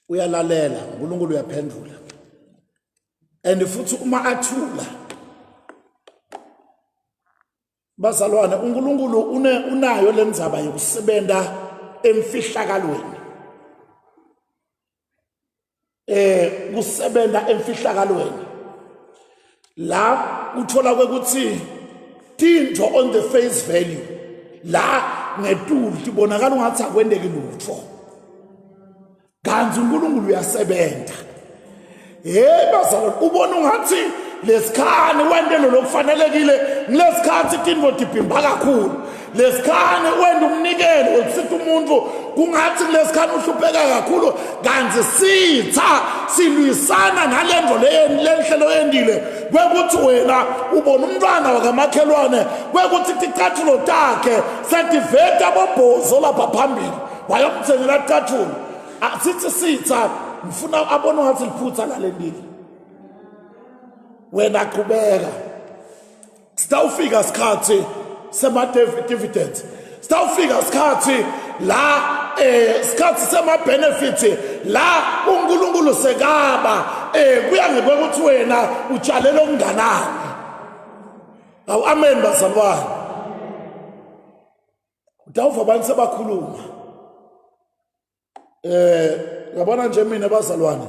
uyalalela uNkulunkulu uyaphendula and futhi uma athula bazalwane uNkulunkulu unayo lenzaba yokusebenza emfihlakalweni kusebenza emfihlakalweni la uthola ukuthi tinto on the face value la ngetulu tibonakala ungathi akwendeki lutho kanti uNkulunkulu uyasebenza bazalwane ubona ungathi lesikhane wendelo lokufanelekile ngesikhathi tindvo dibhimba kakhulu lesikhane wenda umnikelo wekusithi umuntu kungathi lesikhane uhlupheka kakhulu kanti sitha silwisana nalento lenhlelo yendile kwekuthi wena ubona umntwana wakamakhelwane kwekuthi ticathulo takhe setiveta bobhozo lapha phambili wayomthengela ticathulo sithi sitha ngifuna abone ngathi liphutha lalendile wena qhubeka sitawufika isikhathi sema dividends sitawufika isikhathi la isikhathi sema benefits la uNkulunkulu sekaba kuya ngekuthi wena utshalela okunganani awu amen bazalwane utawuva abantu sebakhuluma ngabona nje mina bazalwane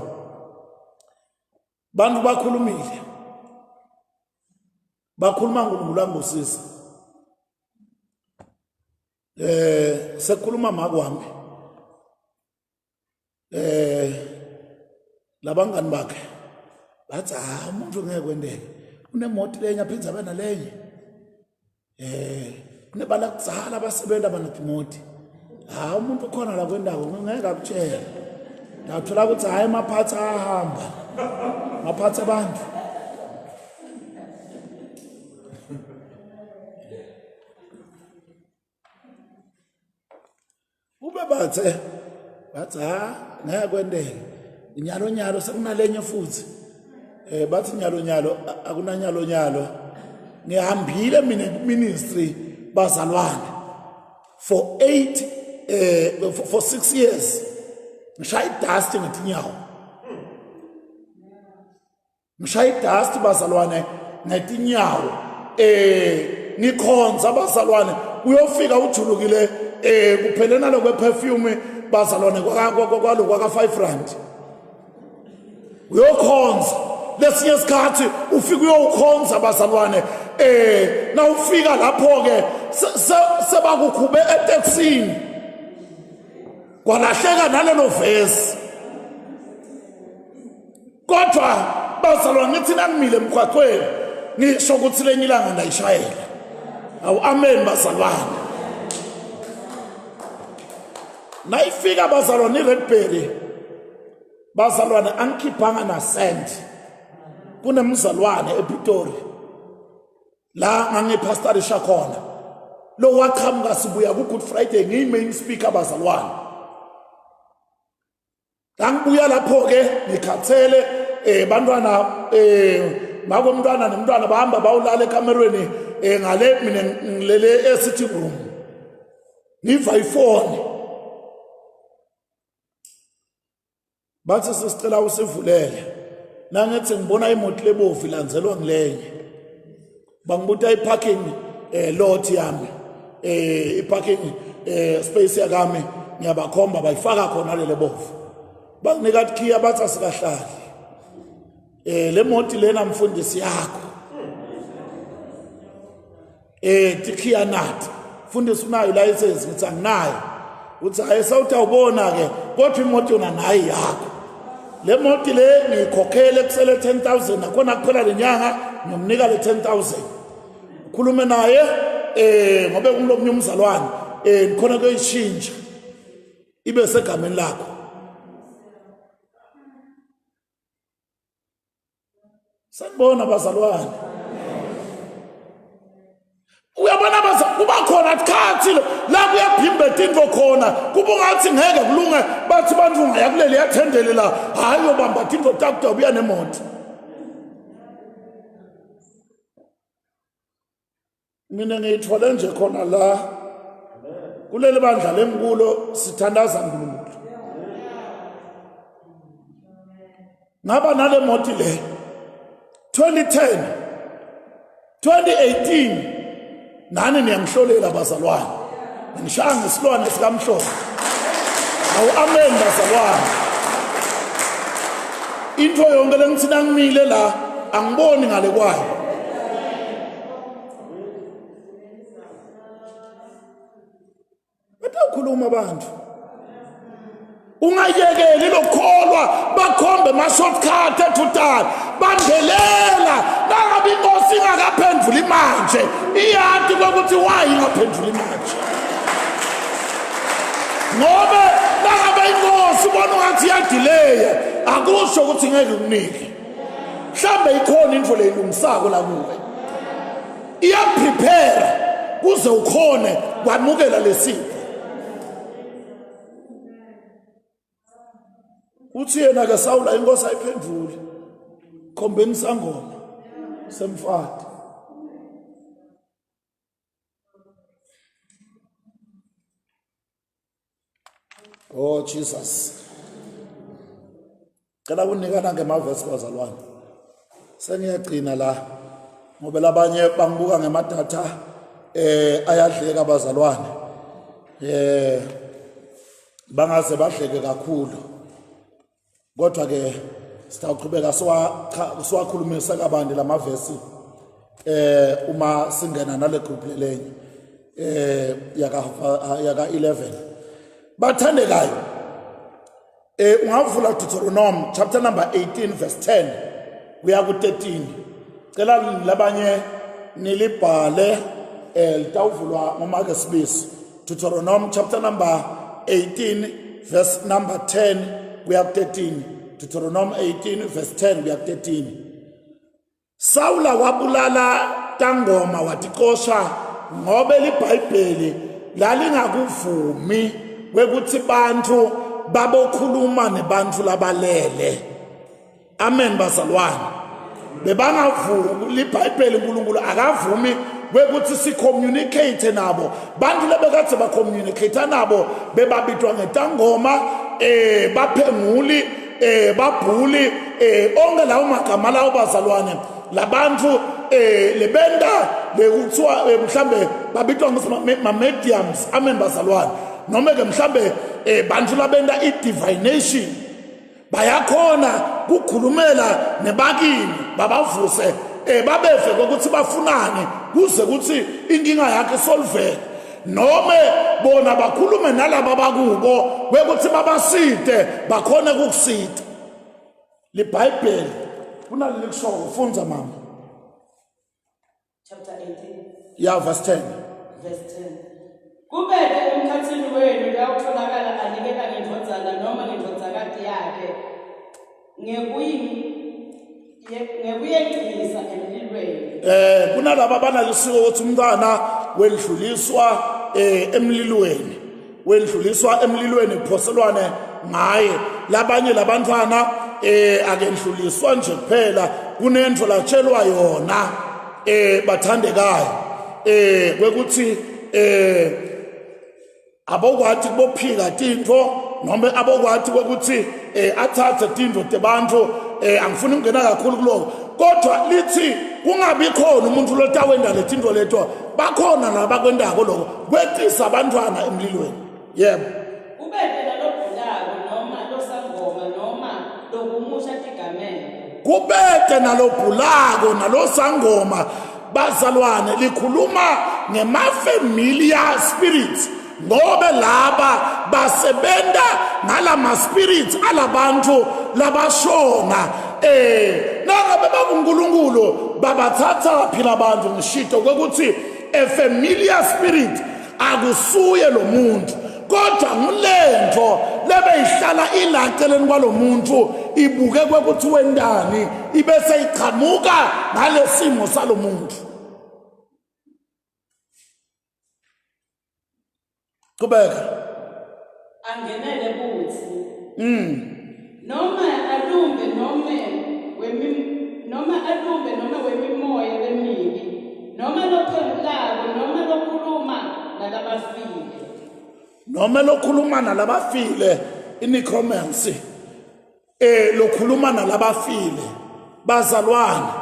bantu bakhulumile bakhuluma ngoNkulunkulu angosisi sekhuluma makwami labangani bakhe bathi umuntu ngeke kwendeke unemoto lenye aphinza bena lenye kunebala kutsala abasebenza banetimoto umuntu ukhona la kwendawo ngeke akutshela ndathola ukuthi hayi maphatha ahamba maphatha abantu ube bathe ngeke kwendeke inyalo sekunalenye futhi bathi nyalo akunanyalo ngihambile mina ministry bazalwane for 6 years ngishaya dust ngetinyawo ngishaya dust bazalwane ngetinyawo ngikhonza bazalwane uyofika ujulukile kuphelena lokwe perfume bazalwane kwaka 5 rand uyokhonza lesinye isikhathi ufika uyokhonza bazalwane na ufika lapho ke sebakukhube etaxini kwalahleka nalelo verse kodwa bazalwane ngithi nangimile emgwaqweni ngisho ukuthi lenye ilanga ndayishayela awu amen bazalwane nayifika bazalwane iRedberry bazalwane angikhiphanga na cent kunemzalwane ePitori la ngangipastorisha khona lo waqhamuka sibuya ku Good Friday ngimain speaker bazalwane ngibuya lapho ke ngikhathele bantwana makomntwana nemntwana bahamba bawulala ekamerweni ngale mina ngilele sitting room ngiva ifone bathi sisicela usivulele nangethi ngibona imoto lebovu ilandzelwa ngilenye bangibuta iparking lot yami iparking space yakami ngiyabakhomba bayifaka khona lele bovu banginika ikhiya bathi asikahlali le moto lena mfundisi yakho tikhiya nathi mfundisi unayo license ngithi anginayo uthi hayi sawutawubona ke kodwa imoto yona nayi yakho le moto le ngikhokhele kusele 10,000 nakhona kuphela lenyanga ngimnika le 10,000 ukhulume naye ngobe kumlomnye umzalwane ngikhona kuyishintsha ibe segameni lakho sanibona bazalwane uyabona kuba khona isikhathi la kuyaphimba tindvo khona kuba ngathi ngeke kulunge bathi bantu ungaya kuleli yathendele la hayi yobamba tindvo takho ubuya nemoto mina ngiyithole nje khona la kuleli bandla lengikulo sithandaza uNkulunkulu ngaba nale moto le 2010 2018 nani niyangihlolela bazalwane ngishaya ngesilwane sikamhlobo awu amen bazalwane into yonke lengithina ngimile la angiboni ngale kwayo bayakhuluma abantu ungayekeli lokholwa bakhombe ma-shortcut ethutala bandelela nangabe inkosi ingakaphenduli manje iyati kokuthi wayi ingaphenduli manje ngobe nangabe inkosi ubona ungathi iyadileya akusho ukuthi ngeke ukunike mhlambe ikhona into leyilungisako la kuwe iyaprepare kuze ukhone kwamukela lesipho uthi yena ke Sawula inkosi ayiphendule khombeni sangoma semfati oh Jesus cela kunikana ngemavesi bazalwane sengiyagcina la ngoba labanye bangibuka ngemadatha ayadleka abazalwane bangaze badleke kakhulu kodwa ke sitaqhubeka siwakhulumisa kabandi lamavesi uma singena nale group lelenye yaka 11 bathandekayo ungavula Deuteronomy chapter number 18 verse 10 kuya ku 13 cela labanye nilibhale litawuvulwa ngomake sibisi Deuteronomy chapter number 18 verse number 10 kuya ku 13 Deuteronomy 18 verse 10 kuya ku 13 Sawula wabulala tangoma watiqosha ngobe liBhayibheli lalingakuvumi wekuthi bantu babokhuluma nebantu labalele amen bazalwane bebangavumi liBhayibheli uNkulunkulu akavumi wekuthi si-communicate nabo bantu lebekade ba-communicate nabo bebabitwa ngetangoma baphenguli babhuli onke lawo magama lawo bazalwane labantu lebenda lekuthiwa mhlambe babitwa ma-mediums amen bazalwane noma ke mhlambe bantu labenda i-divination bayakhona kukhulumela nebakini babavuse babeve kokuthi bafunani kuze kuthi inkinga yakhe isolveke noma bona bakhulume nalabo bakubo wekuthi babaside bakhona ukukusida liBhayibheli kunaleli kusho ufunza mama chapter 18 ya verse 10 verse 10 kubeke emkhathini wenu la utholakala anikela ngendvodzana noma ngendvodzakati yakhe ngekuyengcisa emlilweni kunalabo banalisiko ukuthi umntwana wendluliswa emlilweni kuphoselwane ngaye labanye labantwana akendluliswa nje kuphela kunento latshelwa yona bathandekayo kwekuthi abokwathi kubophika tinto noma abokwathi kwekuthi athathe tinto tebantu angifuni ukungena kakhulu kuloko kodwa lithi kungabi khona umuntu lotawenda letinto leto bakhona labakwendako lokho kwetisa abantwana emlilweni yebo ubeke nalobhulako noma losangoma noma lokumusha tigamelo kubeke nalobhulako nalosangoma bazalwane likhuluma ngema-familiar spirits ngobe laba basebenta ngalama spirits alabantu labashona nangabe bakuNkulunkulu babathatha phila abantu ngishito kwekuthi a familiar spirit akusuye lo muntu kodwa ngulento lebeyihlala ilaceleni kwalo muntu ibuke kwekuthi wendani ibese iqhamuka ngalesimo salo muntu kubeka angenele kuthi noma alumbe noma wemimoya emibi noma lophengulako noma lokhuluma nalabafile necromancy lokhuluma nalabafile bazalwane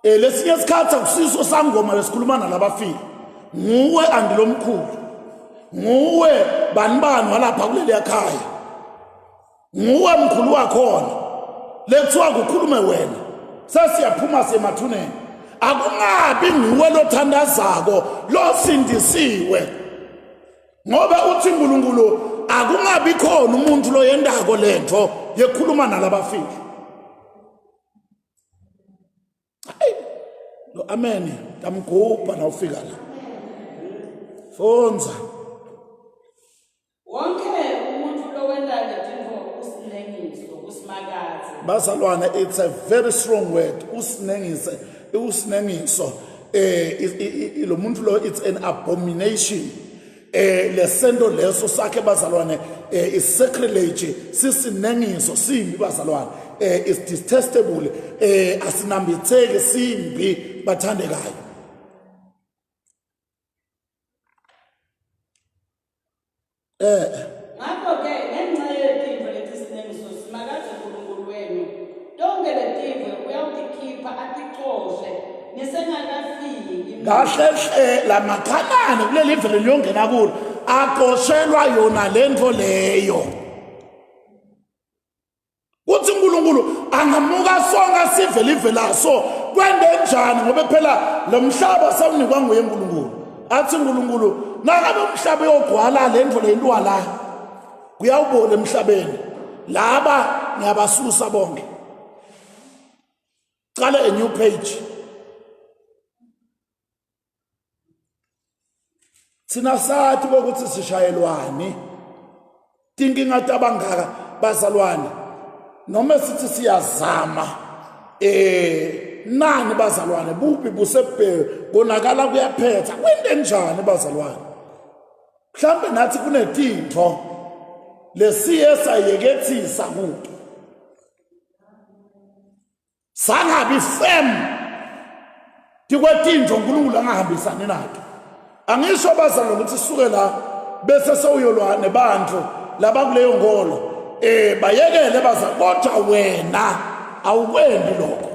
lesinye isikhathi akusiso sangoma lesikhuluma nalabafile nguwe andilomkhulu nguwe banibani walapha kuleli ekhaya nguwe mkhulu wakhona lekuthiwa kukhulume wena sesiyaphuma semathuneni akungabi nguwe lothandazako losindisiwe ngoba uthi uNkulunkulu akungabi khona umuntu lo yendako lento yekhuluma nalabafiki. Lo amen tamgubha nawufika la. Fonza. Wonke umuntu lo wenda lezinto usinengiso usimakazi. Bazalwane, it's a very strong word. Usinengiso. Lo muntu lo, it's an abomination. Lesendo leso sakhe bazalwane is sacrilege, sisinengiso simbi bazalwane, is detestable, asinambitheke simbi bathandekayo. Ngakho ke ngenxa yezinto lethi sinengiso simakazi uNkulunkulu wenu. Donke lezinto uyawukhipha atixoshe nisengakafiki. Kahle la makhanani kuleli vele liyongena kulo aqoshelwa yona lento leyo. Uthi uNkulunkulu angamuka sonke sivele ivelaso kwende njani ngoba phela lo mhlaba sawunikwa nguye uNkulunkulu. Athi uNkulunkulu nangabe umhlaba uyogwala lento lentwa la kuyawubona emhlabeni laba ngiyabasusa bonke. Qale a new page. Sina sathi ukuthi sishayelwane tinkinga tabangaka bazalwane noma sithi siyazama nani bazalwane buphi busebhe bonakala kuyaphetha kwende njani bazalwane. Mhlambe nathi kunetinto lesiye sayekethisa kuto sangabi firm tikwetinto uNkulunkulu angahambisani nato. Angisho bazalwane ukuthi suke la bese sewuyolwa nebantu laba kuleyo ngolo bayekele bazalwane kodwa wena awukwendi lokho.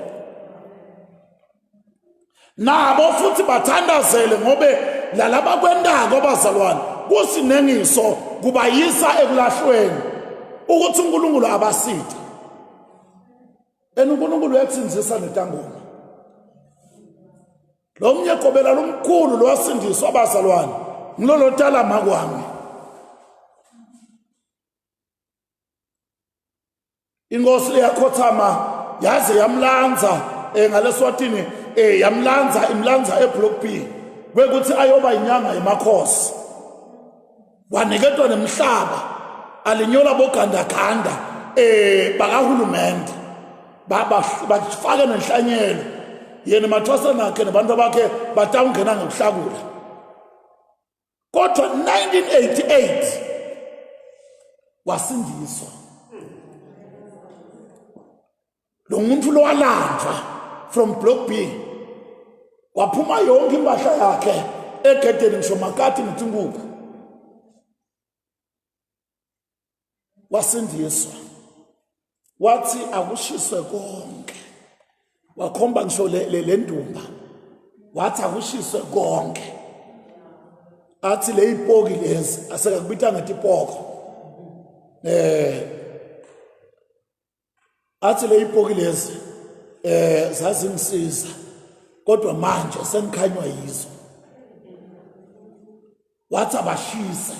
Nabo futhi bathandazele ngobe lalaba kwendako bazalwane kusinengiso kubayisa ekulahlweni ukuthi uNkulunkulu abasithe. uNkulunkulu uyatsinzisa netangoma. Lo mnye kobela lomkhulu lo wasindiswa abazalwane ngilolo tala makwami. Inkosi leyakhothama yaze yamlanza ngaleswatini yamlanza imlanza eBlock B kwekuthi ayoba inyanga emakhosi. Waniketwa nemhlaba alinyola bogandaganda bakahulumende bafake nenhlanyelo yena mathwasa nakhe nabantu bakhe batawungena ngokuhlakula. Kodwa 1988 wasindiswa. Lo muntu lo walandwa from Block B waphuma yonke impahla yakhe egedeni ngisho makati ngitinguku wasindiswa. Wathi akushiswe konke wakhomba ngisho le ndumba wathi akushiswe konke. Athi le ipoki lezi asekakubita ngathi ipoko athi le ipoki lezi zazingisiza kodwa manje sengikhanywa yizo. Wathi abashise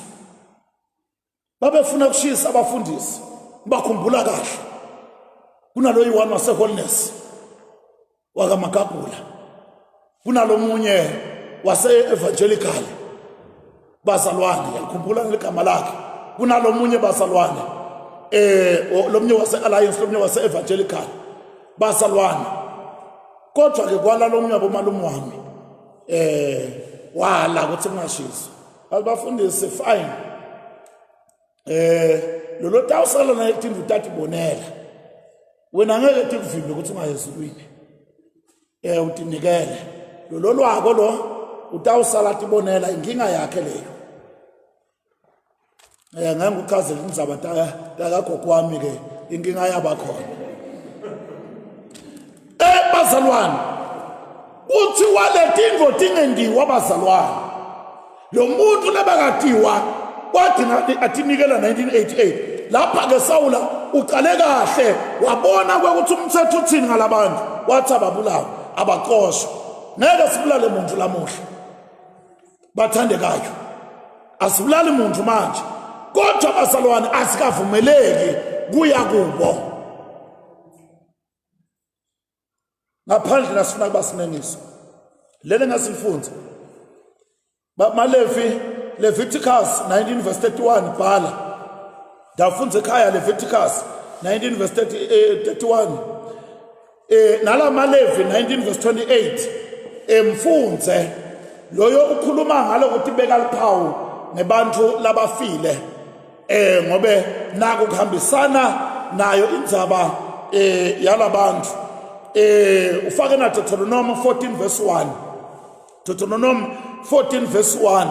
babefuna ukushisa abafundisi bakhumbula kahle kunalo yiwani waseholiness wakaMagagula kunalo munye wase-evangelical bazalwane yakhumbula ngeligama lakhe kunalo munye bazalwane lo munye wase-alliance lo munye wase-evangelical bazalwane. Kodwa ke kwala lo munye abomalume wami wala ukuthi ngashisa abafundisi fine lo tawusala na itinto tatibonela wena ngeke tikuvimbe ukuthi ungayezulwini utinikele lo lwako lo utawusala tibonela inkinga yakhe leyo. Ngeke ukuchazela indzaba takagogo wami ke inkinga yabakhona. Bazalwane uthi waletinto tingendiwa bazalwane lo muntu lebakatiwa kwathi atinikela 1988 lapha ke Sawula uqale kahle wabona ukuthi umthetho uthini ngalabantu wathi ababulawa abaqoshwa. Ngeke sibulale muntu lamuhla bathandekayo asibulali muntu manje kodwa bazalwane asikavumeleki kuya kubo ngaphandle nasifuna kuba sinengiso lele ngasifunza Leviticus 19 verse 31 bhala ndafunza ekhaya Leviticus 19 verse 31 nala maLevi 19 verse 28 mfunze loyo ukhuluma ngalo ukuthi beka liphawu nebantu labafile ngobe naku kuhambisana nayo indzaba yalabantu ufake na Deuteronomy 14 verse 1 Deuteronomy 14 verse 1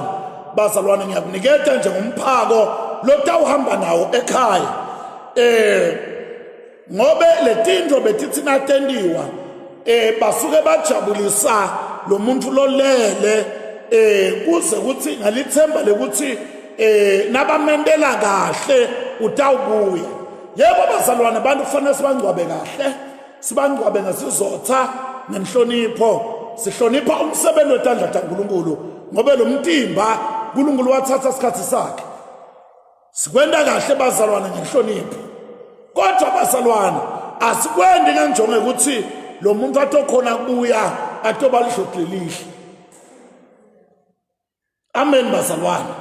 bazalwane ngiyakuniketa njengomphako lotawuhamba nawo ekhaya ngobe letinto betithina tendiwa basuke bajabulisa lo muntu lolele kuze kuthi ngalithemba lekuthi nabamendela kahle utawubuya yebo bazalwane abantu kufanele sibangcwabe kahle sibangcwabe ngesizotha nenhlonipho sihlonipha umsebenzi wetandla kaNkulunkulu ngobe lo mtimba uNkulunkulu wathatha isikhathi sakhe sikwenda kahle bazalwane ngenhlonipho kodwa bazalwane asikwendi ngenjongo ukuthi lo muntu atokhona kubuya atoba lihlokelihle amen bazalwane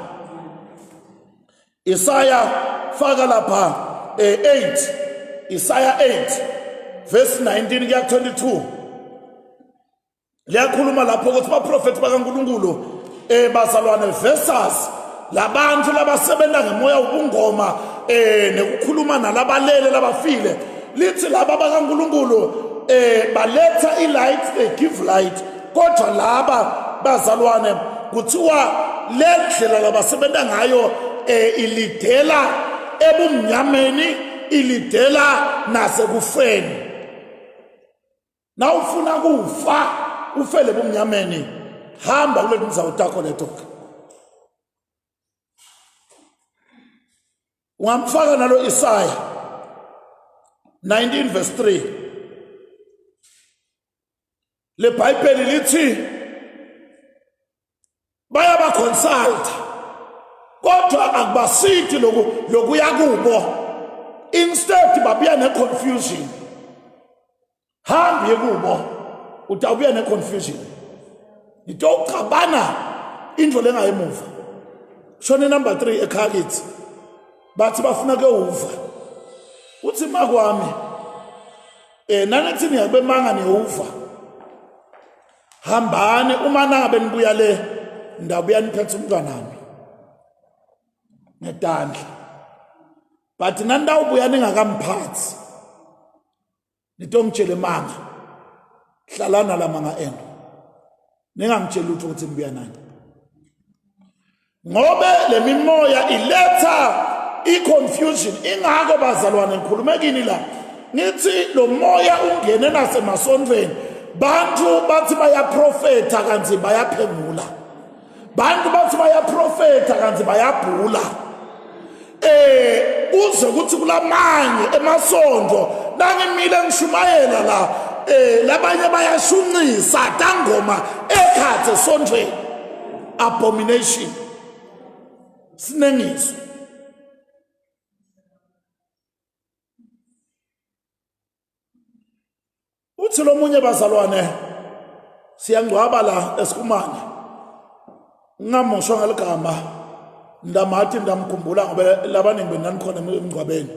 Isaiah faka lapha 8 Isaiah 8 verse 19 kuya 22 liyakhuluma lapho ukuthi abaprofeti bakaNkulunkulu bazalwane versus labantu labasebenza ngemoya ubungoma nekukhuluma nalabalele labafile lithi laba bakaNkulunkulu baletha ilight they give light kodwa laba bazalwane kuthiwa lendlela labasebenza ngayo ilidela ebumnyameni ilidela nasekufeni na ufuna kufa ufele ebumnyameni hamba kule ndzawo takho letoka ungamfaka nalo Isaiah 19 verse 3 le Bible lithi bayaba consult kodwa akubasithi lokuya kubo instead babuya ne confusion hambi kubo utawubuya ne confusion nitocabana indlo lengayimuva shone number 3 ekhalithi bathi bafuna ke uva uthi makwami nanithi niyabe manga niuva hambani uma nangabe nibuya le ndabuya niphethe umntwana nami netandla but nandawubuya ningakamphathi nitongitshele manga hlalana la manga eno ningangitshela ukuthi nibuya nani ngobe le mimoya iletha i-confusion ingako bazalwane ngikhulume kini la ngithi lo moya ungene nasemasondweni bantu bathi bayaprofetha kanti bayaphengula bantu bathi bayaprofetha kanti bayabhula uze kuthi kulamanye emasondo nangimile ngishumayela la labanye bayashunqisa tangoma ekhathe esondweni abomination sinengiso uthi lo munye bazalwane siyangcwaba la esikumane ngamoshwa ngaligama ndamathi ndamkhumbula ngoba labaningi benanikhona emngcwabeni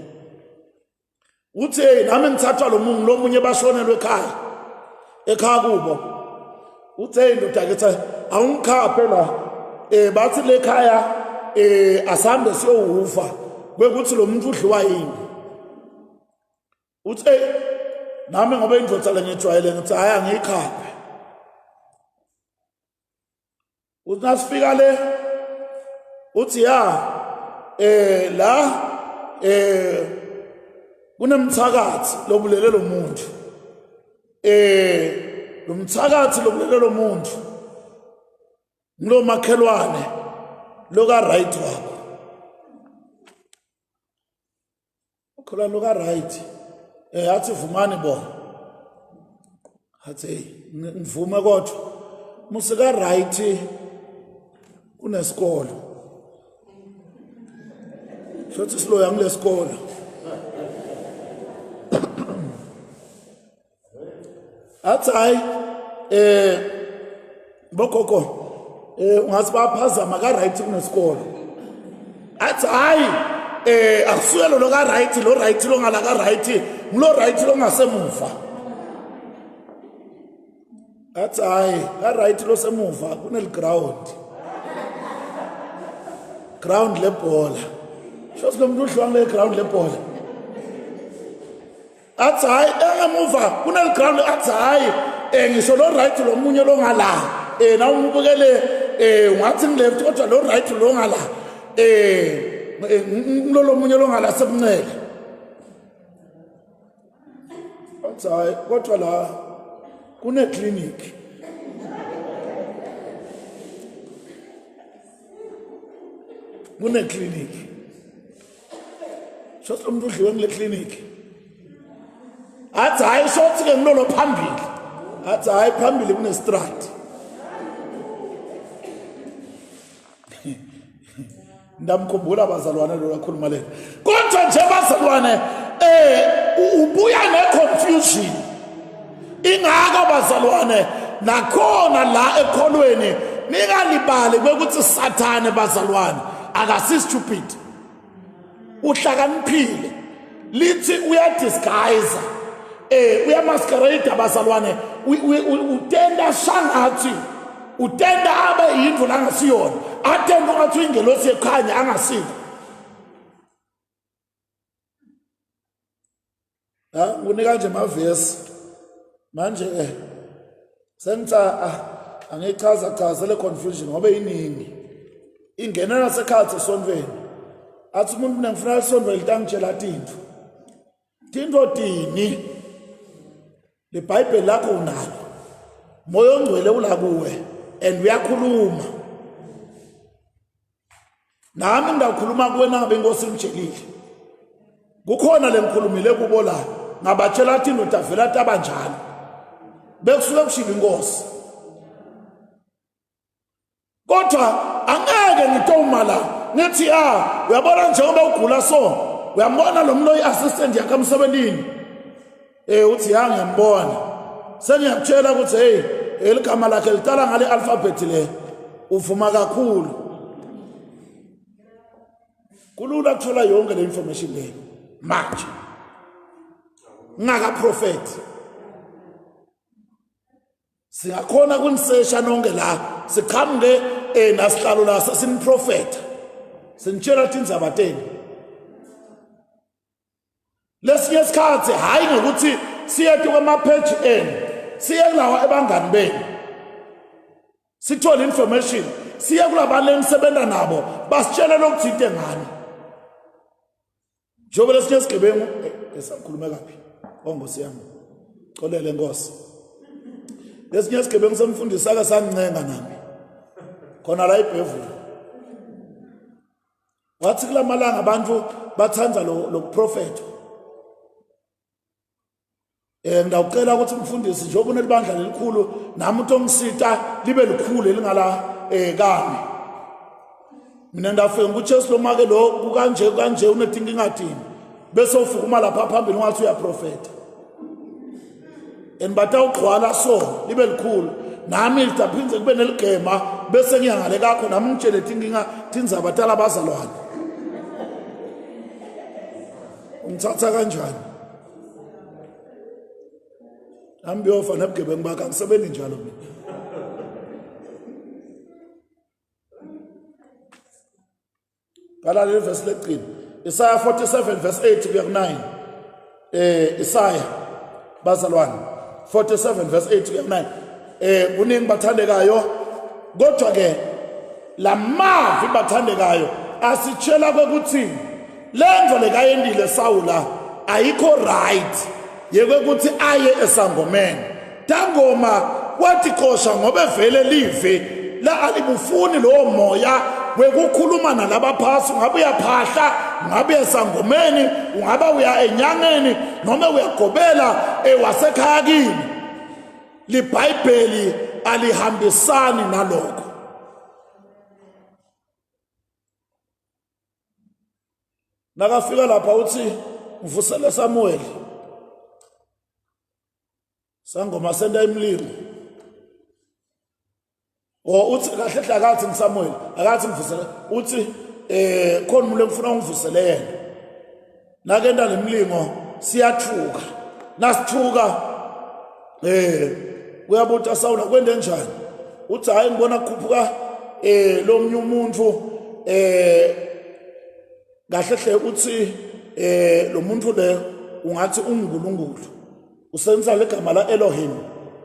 uthi nami ngithathwa lo munye bashonelwe ekhaya kubo uthi indoda ke awungikhaphe la bathi le khaya asambe siyowuva kwekuthi lo muntu udliwa yini uthi nami ngoba indvodza lengijwayele ngithi hayi angiyikhaphe uthi nasifika le uthi ya la kunemthakathi lobulele lo muntu lo mthakathi lobulele lo muntu ngilo makhelwane loka right wakho ukhola loka right athi vumani bo athi ngivume kodwa musika right kunesikolo shothi siloya ngilesikole athi hayi bogogo ungathi baphazama ka right kunesikole athi hayi akusuyelo lo ka right lo ngala ka right ngilo right lo ngasemuva athi hayi ka right lo semuva kunel ground lebhola shothi lo muntu udliwa le ground lebhola athi hayi engemuva kunel ground athi hayi ngisho lo right lo munye lo ngala na umbukele ungathi ngileft kodwa lo right lo ngala lo munye lo ngala sebunqele athi hayi kodwa la kune clinic shothi lo muntu udliwe ngile clinic athi hayi shothi ke ngilolo phambili athi hayi phambili kunestrati ndamkhumbula bazalwane lo lakhuluma lena kodwa nje bazalwane ubuya neconfusion ingako bazalwane nakhona la ekholweni ningalibali kwekuthi sathane bazalwane akasistupid uhlakaniphile lithi uyadisguise uyamasquerade abazalwane utenda shangathi utenda abe yindlu langasiyona atenda ungathi ingelosi ekhanya angasiko unika nje mavesi manje sengithi angichaza le confusion ngoba iningi ingenela sekhathi esontweni athi umuntu nengifuna isondwe litangitshela tinto dini le Bible lakho unalo moya ongcwele ulakuwe and uyakhuluma nami ngidakhuluma kuwena ngabe inkosi ngitshelile kukhona lengikhulumile kubo la ngabatshela tinto davela tabanjalo bekusuke kushila inkosi kodwa angeke ngitoma la ngithi uyabona njengoba ugula so uyambona lo muntu oyi-assistant yakhe emsebentini uthi ngiyambona sengiyakutshela ukuthi hey eligama lakhe litala ngale alphabet le uvuma kakhulu kulula kuthola yonke le information leyo manje ngakaprofeti singakhona kunisesha nonke la sikhamnge nasihlalo la siniprofeta sinitshela tindzaba tenu lesinye isikhathi hayi ngokuthi siyete kwamapheji enu siye kulawa ebangani benu sithole information siye kulabantu enisebenza nabo basitshele lokuthinte ngani njengoba lesinye isigebengu esakhulume kaphi ongosi yami xolele nkosi lesinye isigebengu semfundisi ake sancenga nami khona la iBhevulu wathi kula malanga abantu bathanda lo prophet ngidawucela ukuthi umfundisi njengoba unelibandla lelikhulu nami uthi ongisita libe likhulu elingala kami mina ndafika nguJesu lo make lo kanje unetinkinga thini bese ufukuma lapha phambili ungathi uyaprofeta enibata uqhwala so libe likhulu nami litaphinze kube neligema bese ngiyangale kakho nami ngitshele tinkinga tindzaba tala bazalwane ungithatha kanjani nami yofa nebugebengu bakhe angisebenzi njalo mina Kala verse leqini Isaiah 47 verse 8 kuya ku9 Isaiah bazalwane 47 verse 8 kuya ku9 kuningi bathandekayo kodwa ke lamavi bathandekayo asitshela kwekuthi lendvo lekayendile Sawula ayikho right yekwekuthi aye esangomeni tangoma wathi xosha ngoba evele live la alibufuni lo moya wekukhuluma nalabaphasi ngabe uyaphahla ngabe esangomeni ungaba uya enyangeni noma uyagobela wasekhaya kini liBhayibheli alihambisani nalokho nakafika lapha uthi uvusele Samuel sangoma senda imlilo uthi kahle hle akathi ngiSamuel akathi ngivusele uthi khona umuntu engifuna ungivusele yena nakenda lemlingo siyathuka nasithuka uyabuta Sawula kwende njani uthi hayi ngibona kukhuphuka lo mnye umuntu kahle hle uthi lo muntu le ungathi uNkulunkulu usenza legama la Elohim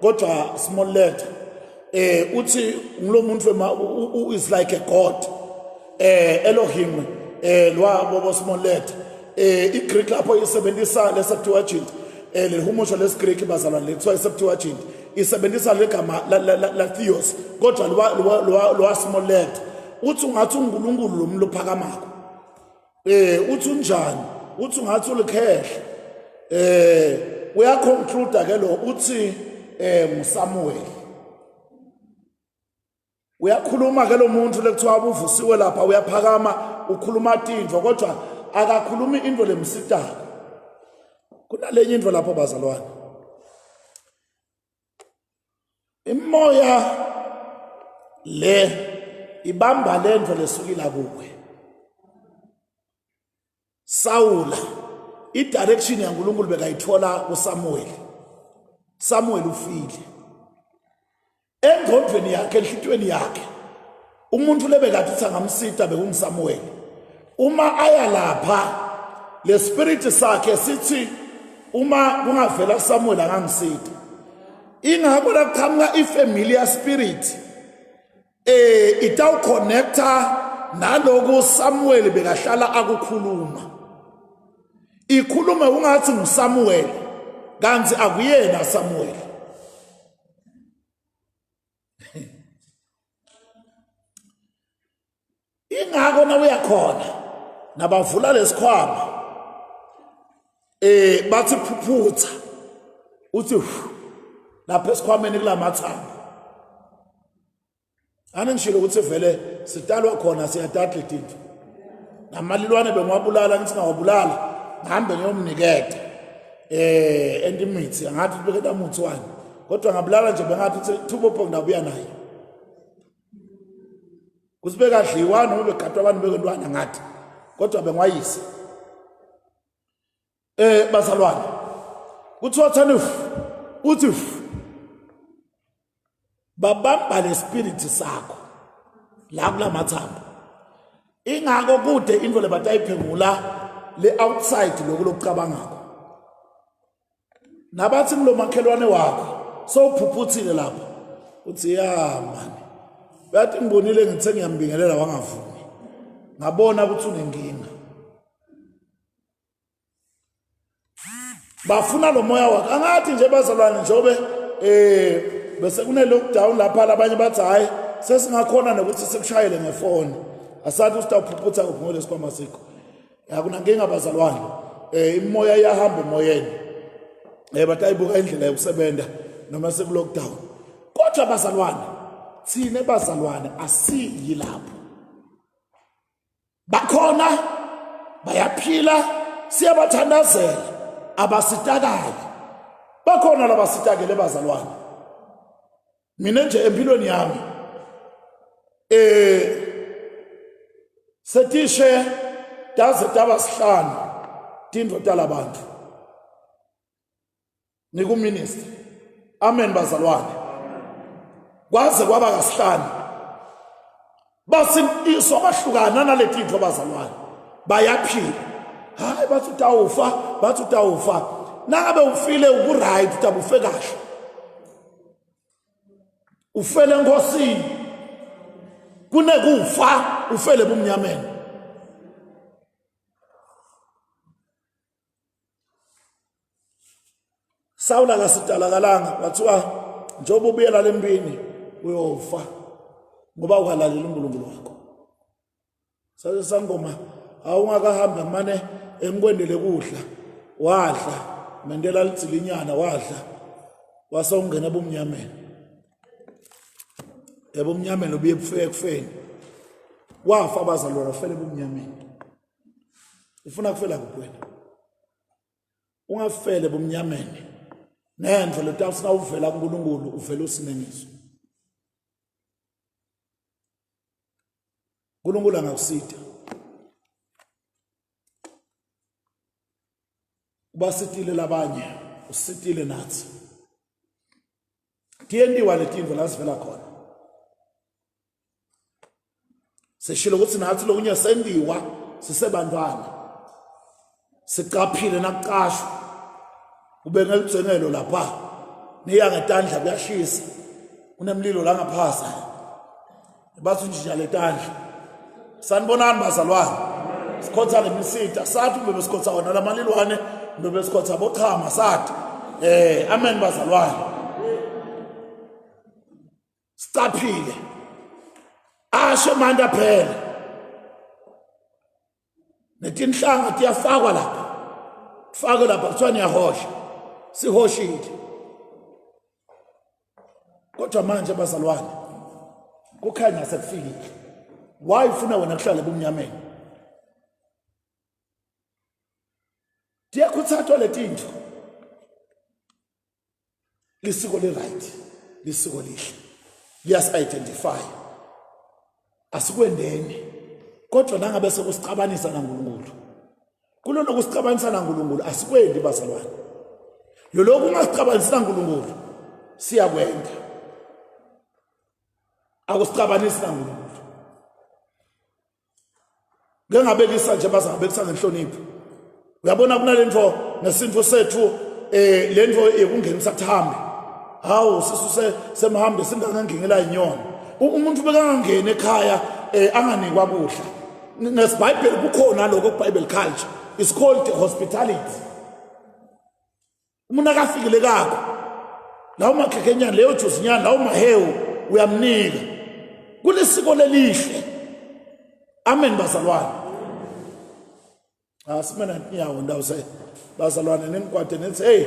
kodwa small letter uthi ngilo muntu is like a god Elohim lwabo small letter iGreek lapho isebenzisa leSeptuagint lehumusho lesiGreek bazalwane lethiwa iSeptuagint isebenzisa legama la Theos kodwa lwa small letter uthi ungathi uNkulunkulu lo muntu ophakamako uthi unjani uthi ungathi ulikhehle uyaconclude ke lo uthi nguSamuel uyakhuluma ke lo muntu lekuthiwa uvusiwe lapha uyaphakama ukhuluma tindvo kodwa akakhulumi into lemsitaka kunalenye into lapho bazalwane imoya le ibamba lento lesukila kuwe Sawula idirection yaNkulunkulu bekayithola kuSamuel Samuel ufile engqondweni yakhe enhlitweni yakhe umuntu lebekade uthi angamsita bekunguSamuel uma aya lapha le spirit sakhe sithi uma kungavela Samuel angangisita ingakho la kuqhamuka ifamiliar spirit itaw connecta naloku Samuel bekahlala akukhuluma ikhuluma ungathi nguSamuel kanti akuyena Samuel ingakho na uyakhona nabavula lesikhwama bathi phuphutha uthi lapha esikhwameni kulamathambo anengishilo ukuthi vele sitalwa khona siyadadla itinto namalilwane bengwabulala ngithi ngawabulala ngihambe ngiyomnikeza endimithi angathi ubekela umuthi wani kodwa ngabulala nje bengathi uthi thubopho ndabuya naye kusibeka dliwa noma begadwa abantu bekentwana ngathi kodwa bengwayisa bazalwane kuthiwa thana uthi babamba le spirit sakho la kulamathambo ingako kude into lebatayiphengula le outside lokucabangako nabathi ngilo makhelwane wakho so uphuphuthile lapha uthi ya mani bathi ngibonile ngithe ngiyambingelela wangavumi ngabona ukuthi unenkinga bafuna lo moya wakhe angathi nje bazalwane njobe bese kune lockdown lapha labanye bathi hayi sesingakhona nokuthi sikushayele ngefoni asathi usitawuphuphutha ngole sikwama sikho akunankinga bazalwane imoya iyahamba emoyeni batayibuka indlela yokusebenza noma seku lockdown kodwa bazalwane thine bazalwane asiyi lapho bakhona bayaphila siyabathandazela abasitakali bakhona labasitakele bazalwane mina nje empilweni yami setishe daze tabasihlanu tindvo talabantu nikuminister amen bazalwane kwaze kwaba kasihlanu basimpiso abahlukana naletindvo bazalwane bayaphila hayi bathi utawufa nangabe ufile ukuright utabufe kahle ufele enkosini kunekufa ufele bumnyameni Sawula kasitalakalanga wathiwa njengoba ubuyela lempini uyofa ngoba ukalalela uNkulunkulu wakho sasangoma awungakahamba mane emkwendele kudla wadla mendela litsilinyana wadla wasongena ebumnyameni ubuye bufike kufeni wafa abazalwane ufele ebumnyameni ufuna kufela kuphi wena ungafele bomnyameni nendlo letafuna uvela kuNkulunkulu uvela usinengiso uNkulunkulu angakusita ubasitile labanye usitile nathi tiyendiwa letindvo la sivela khona seshilo ukuthi nathi lokunye sendiwa sisebantwana siqaphile nakuqashwa ube ngelitsengelo lapha niya ngetandla kuyashisa kunemlilo la ngaphasa bathi njalo letandla sanibonani bazalwane sikhotha lemisita sathi ube sikhotha wona lamalilwane ube sikhotha bochama sathi amen bazalwane siqaphile asho manje phela netinhlanga tiyafakwa lapha faka lapha kuthiwa niyahosha sihoshile kodwa manje bazalwane kukhanya sekufikile why ufuna wena kuhlale bomnyameni diyakuthathwa letinto lisiko le right lisiko lihle liyas identify asikwendeni kodwa nangabe sokusicabanisa naNkulunkulu kulona kusicabanisa naNkulunkulu asikwendi bazalwane loloko ungasicabanisa naNkulunkulu siyakwenda akusicabanisa naNkulunkulu ngengabekisa nje bazabekisa ngenhlonipho uyabona kunalento nesintfo sethu lento ekungenisa kuhambe hawu sisuse semhambe singangangengela inyoni umuntu bekangangena ekhaya anganikwa kudla nesiBhayibheli kukhona lokho kuBhayibheli culture is called hospitality umuntu akafikile kakho lawo makhekenyana leyo juzinyana lawo mahewu uyamnika kulesiko lelihle amen bazalwane asimena nyawo ndawo se bazalwane nemkwade nethi hey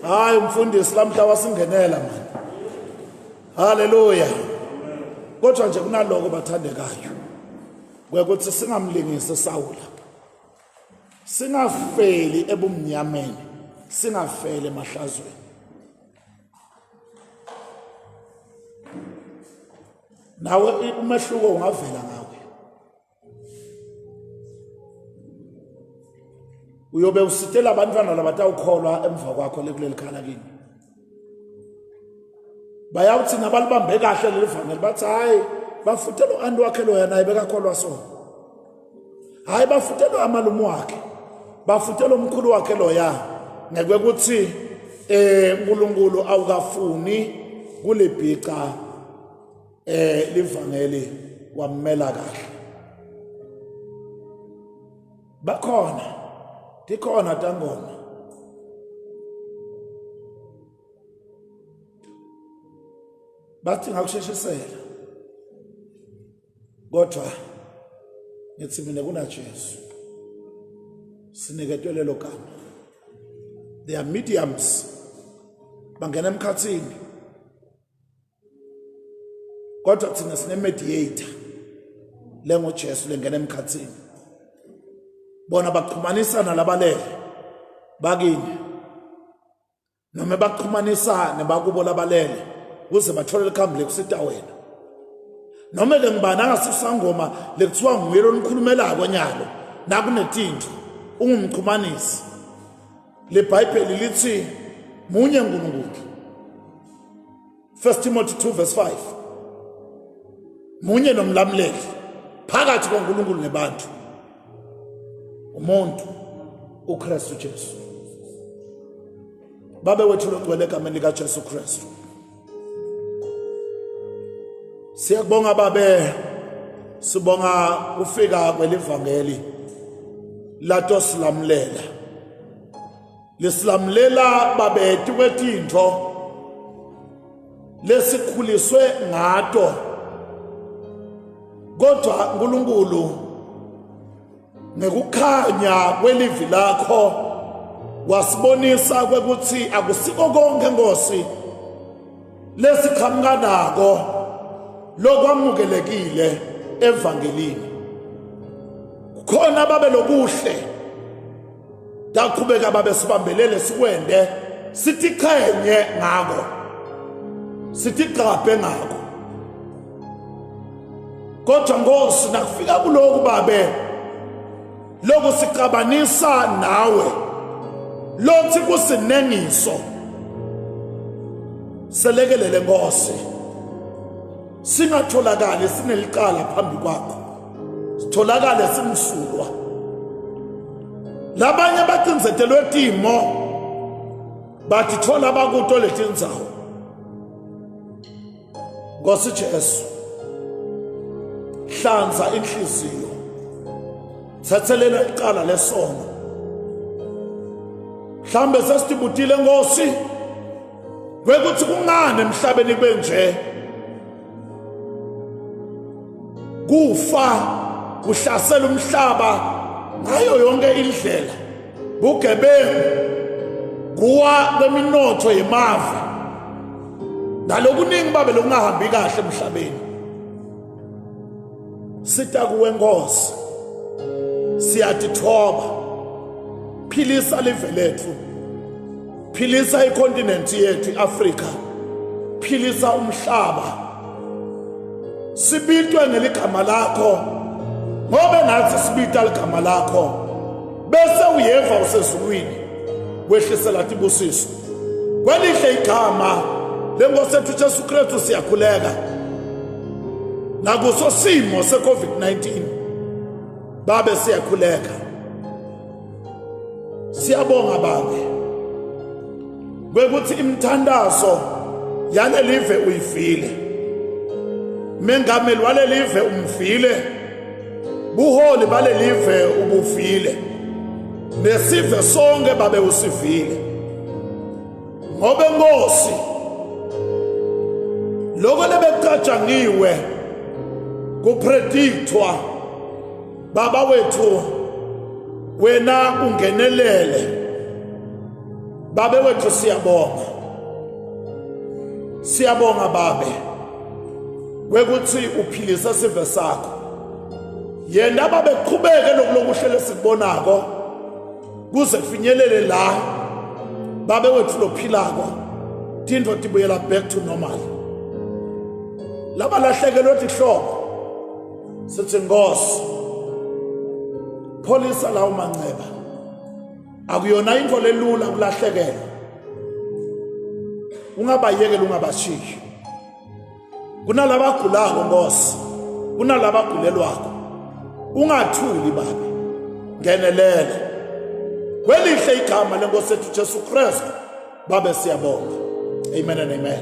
hayi umfundisi lamhla wasingenela man haleluya kodwa nje kunaloko bathandekayo ukuthi singamlingisi Sawula singafeli ebumnyameni singafeli emahlazweni nawe umehluko ungavela ngawe uyobe usitela abantwana labatawukholwa emva kwakho lekuleli khala kini bayawuthi nabalibambe kahle lelivangeli bathi hayi bafutela uAnti wakhe loya naye bekakholwa so hayi bafutela amalumu wakhe bafutela umkhulu wakhe loya ngeke kuthi uNkulunkulu awukafuni kulebhica livangeli wamela kahle bakhona tikhona tangoma bathi ngakusheshisela kodwa ngithi mina kunaJesu siniketwe lelo gama they are mediums bangena emkhathini kodwa thina sine mediator lengoJesu lengena emkhathini bona baqhumanisana labalele bakini noma baqhumanisane bakubo labalele kuze bathole ikhambi lekusita wena noma ke ngibani angasisangoma lekuthiwa nguyelo onikhulumelako nyalo nakunetinto ungumqhumanisi leBhayibheli lithi munye uNkulunkulu 1 Timothy 2:5 munye nomlamleli phakathi koNkulunkulu nebantu umuntu uKristu Jesu babe wethu longcwele egameni likaJesu Kristu siyabonga babe sibonga kufika kwelivangeli lato silamlela lesilamlela babethu kwetintho lesikhuliswe ngato kodwa uNkulunkulu ngekukhanya kwelivi lakho wasibonisa ukuthi akusiko konke Nkosi lesiqhamuka nako lokwamukelekile evangelini kukhona babe lobuhle daqhubeka babe sibambelele sikwende sithi qhenye ngako sithi qaphe ngako kodwa Nkosi nakufika kuloku babe lokho siqabanisa nawe lothi kusinengiso selekelele Nkosi singatholakala sinelicala phambi kwakho sitholakala simsulwa labanye bacinzetelwe timo bathi thola bakuto letinzawo Nkosi Jesu hlanza inhliziyo thathelela iqala lesono mhlambe sesitibutile Nkosi kwekuthi kungane emhlabeni benje kufa kuhlasela umhlaba ngayo yonke indlela bugebengu kuwa kweminotho yemave nalokuningi babe lokungahambi kahle emhlabeni sita kuwe Nkosi siyatithoba philisa live lethu philisa icontinent yethu iAfrika philisa umhlaba sibitwe ngeligama lakho ngobe nathi sibita igama lakho bese uyeva usezulwini wehlisela tibusiso kwelihle igama leNkosi yethu Jesu Kristu siyakhuleka nakuso simo seCovid-19 babe siyakhuleka siyabonga babe kwekuthi imthandazo yalelive uyivile mengameli walelive umvile buholi balelive ubuvile nesive sonke babe usivile ngobe Nkosi lokho lebecatshangiwe kupredictwa baba wethu wena ungenelele babe wethu siyabonga babe kwekuthi uphilisa sive sakho yena babe qhubeke lokuhlele sikubonako kuze kufinyelele la babe wethu lophilako tindvo tibuyela back to normal laba lahlekelwe ihlobo sithi Nkosi pholisa lawo manceba akuyona into lelula kulahlekelwa ungabayekela ungabashiyi kunalaba gulako Nkosi kunalaba gulelwako ungathuli babe ngenelele kwelihle igama leNkosi yethu Jesu Kristu babe siyabonga amen and amen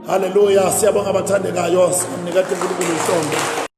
hallelujah siyabonga abathandekayo sinikade uNkulunkulu isonto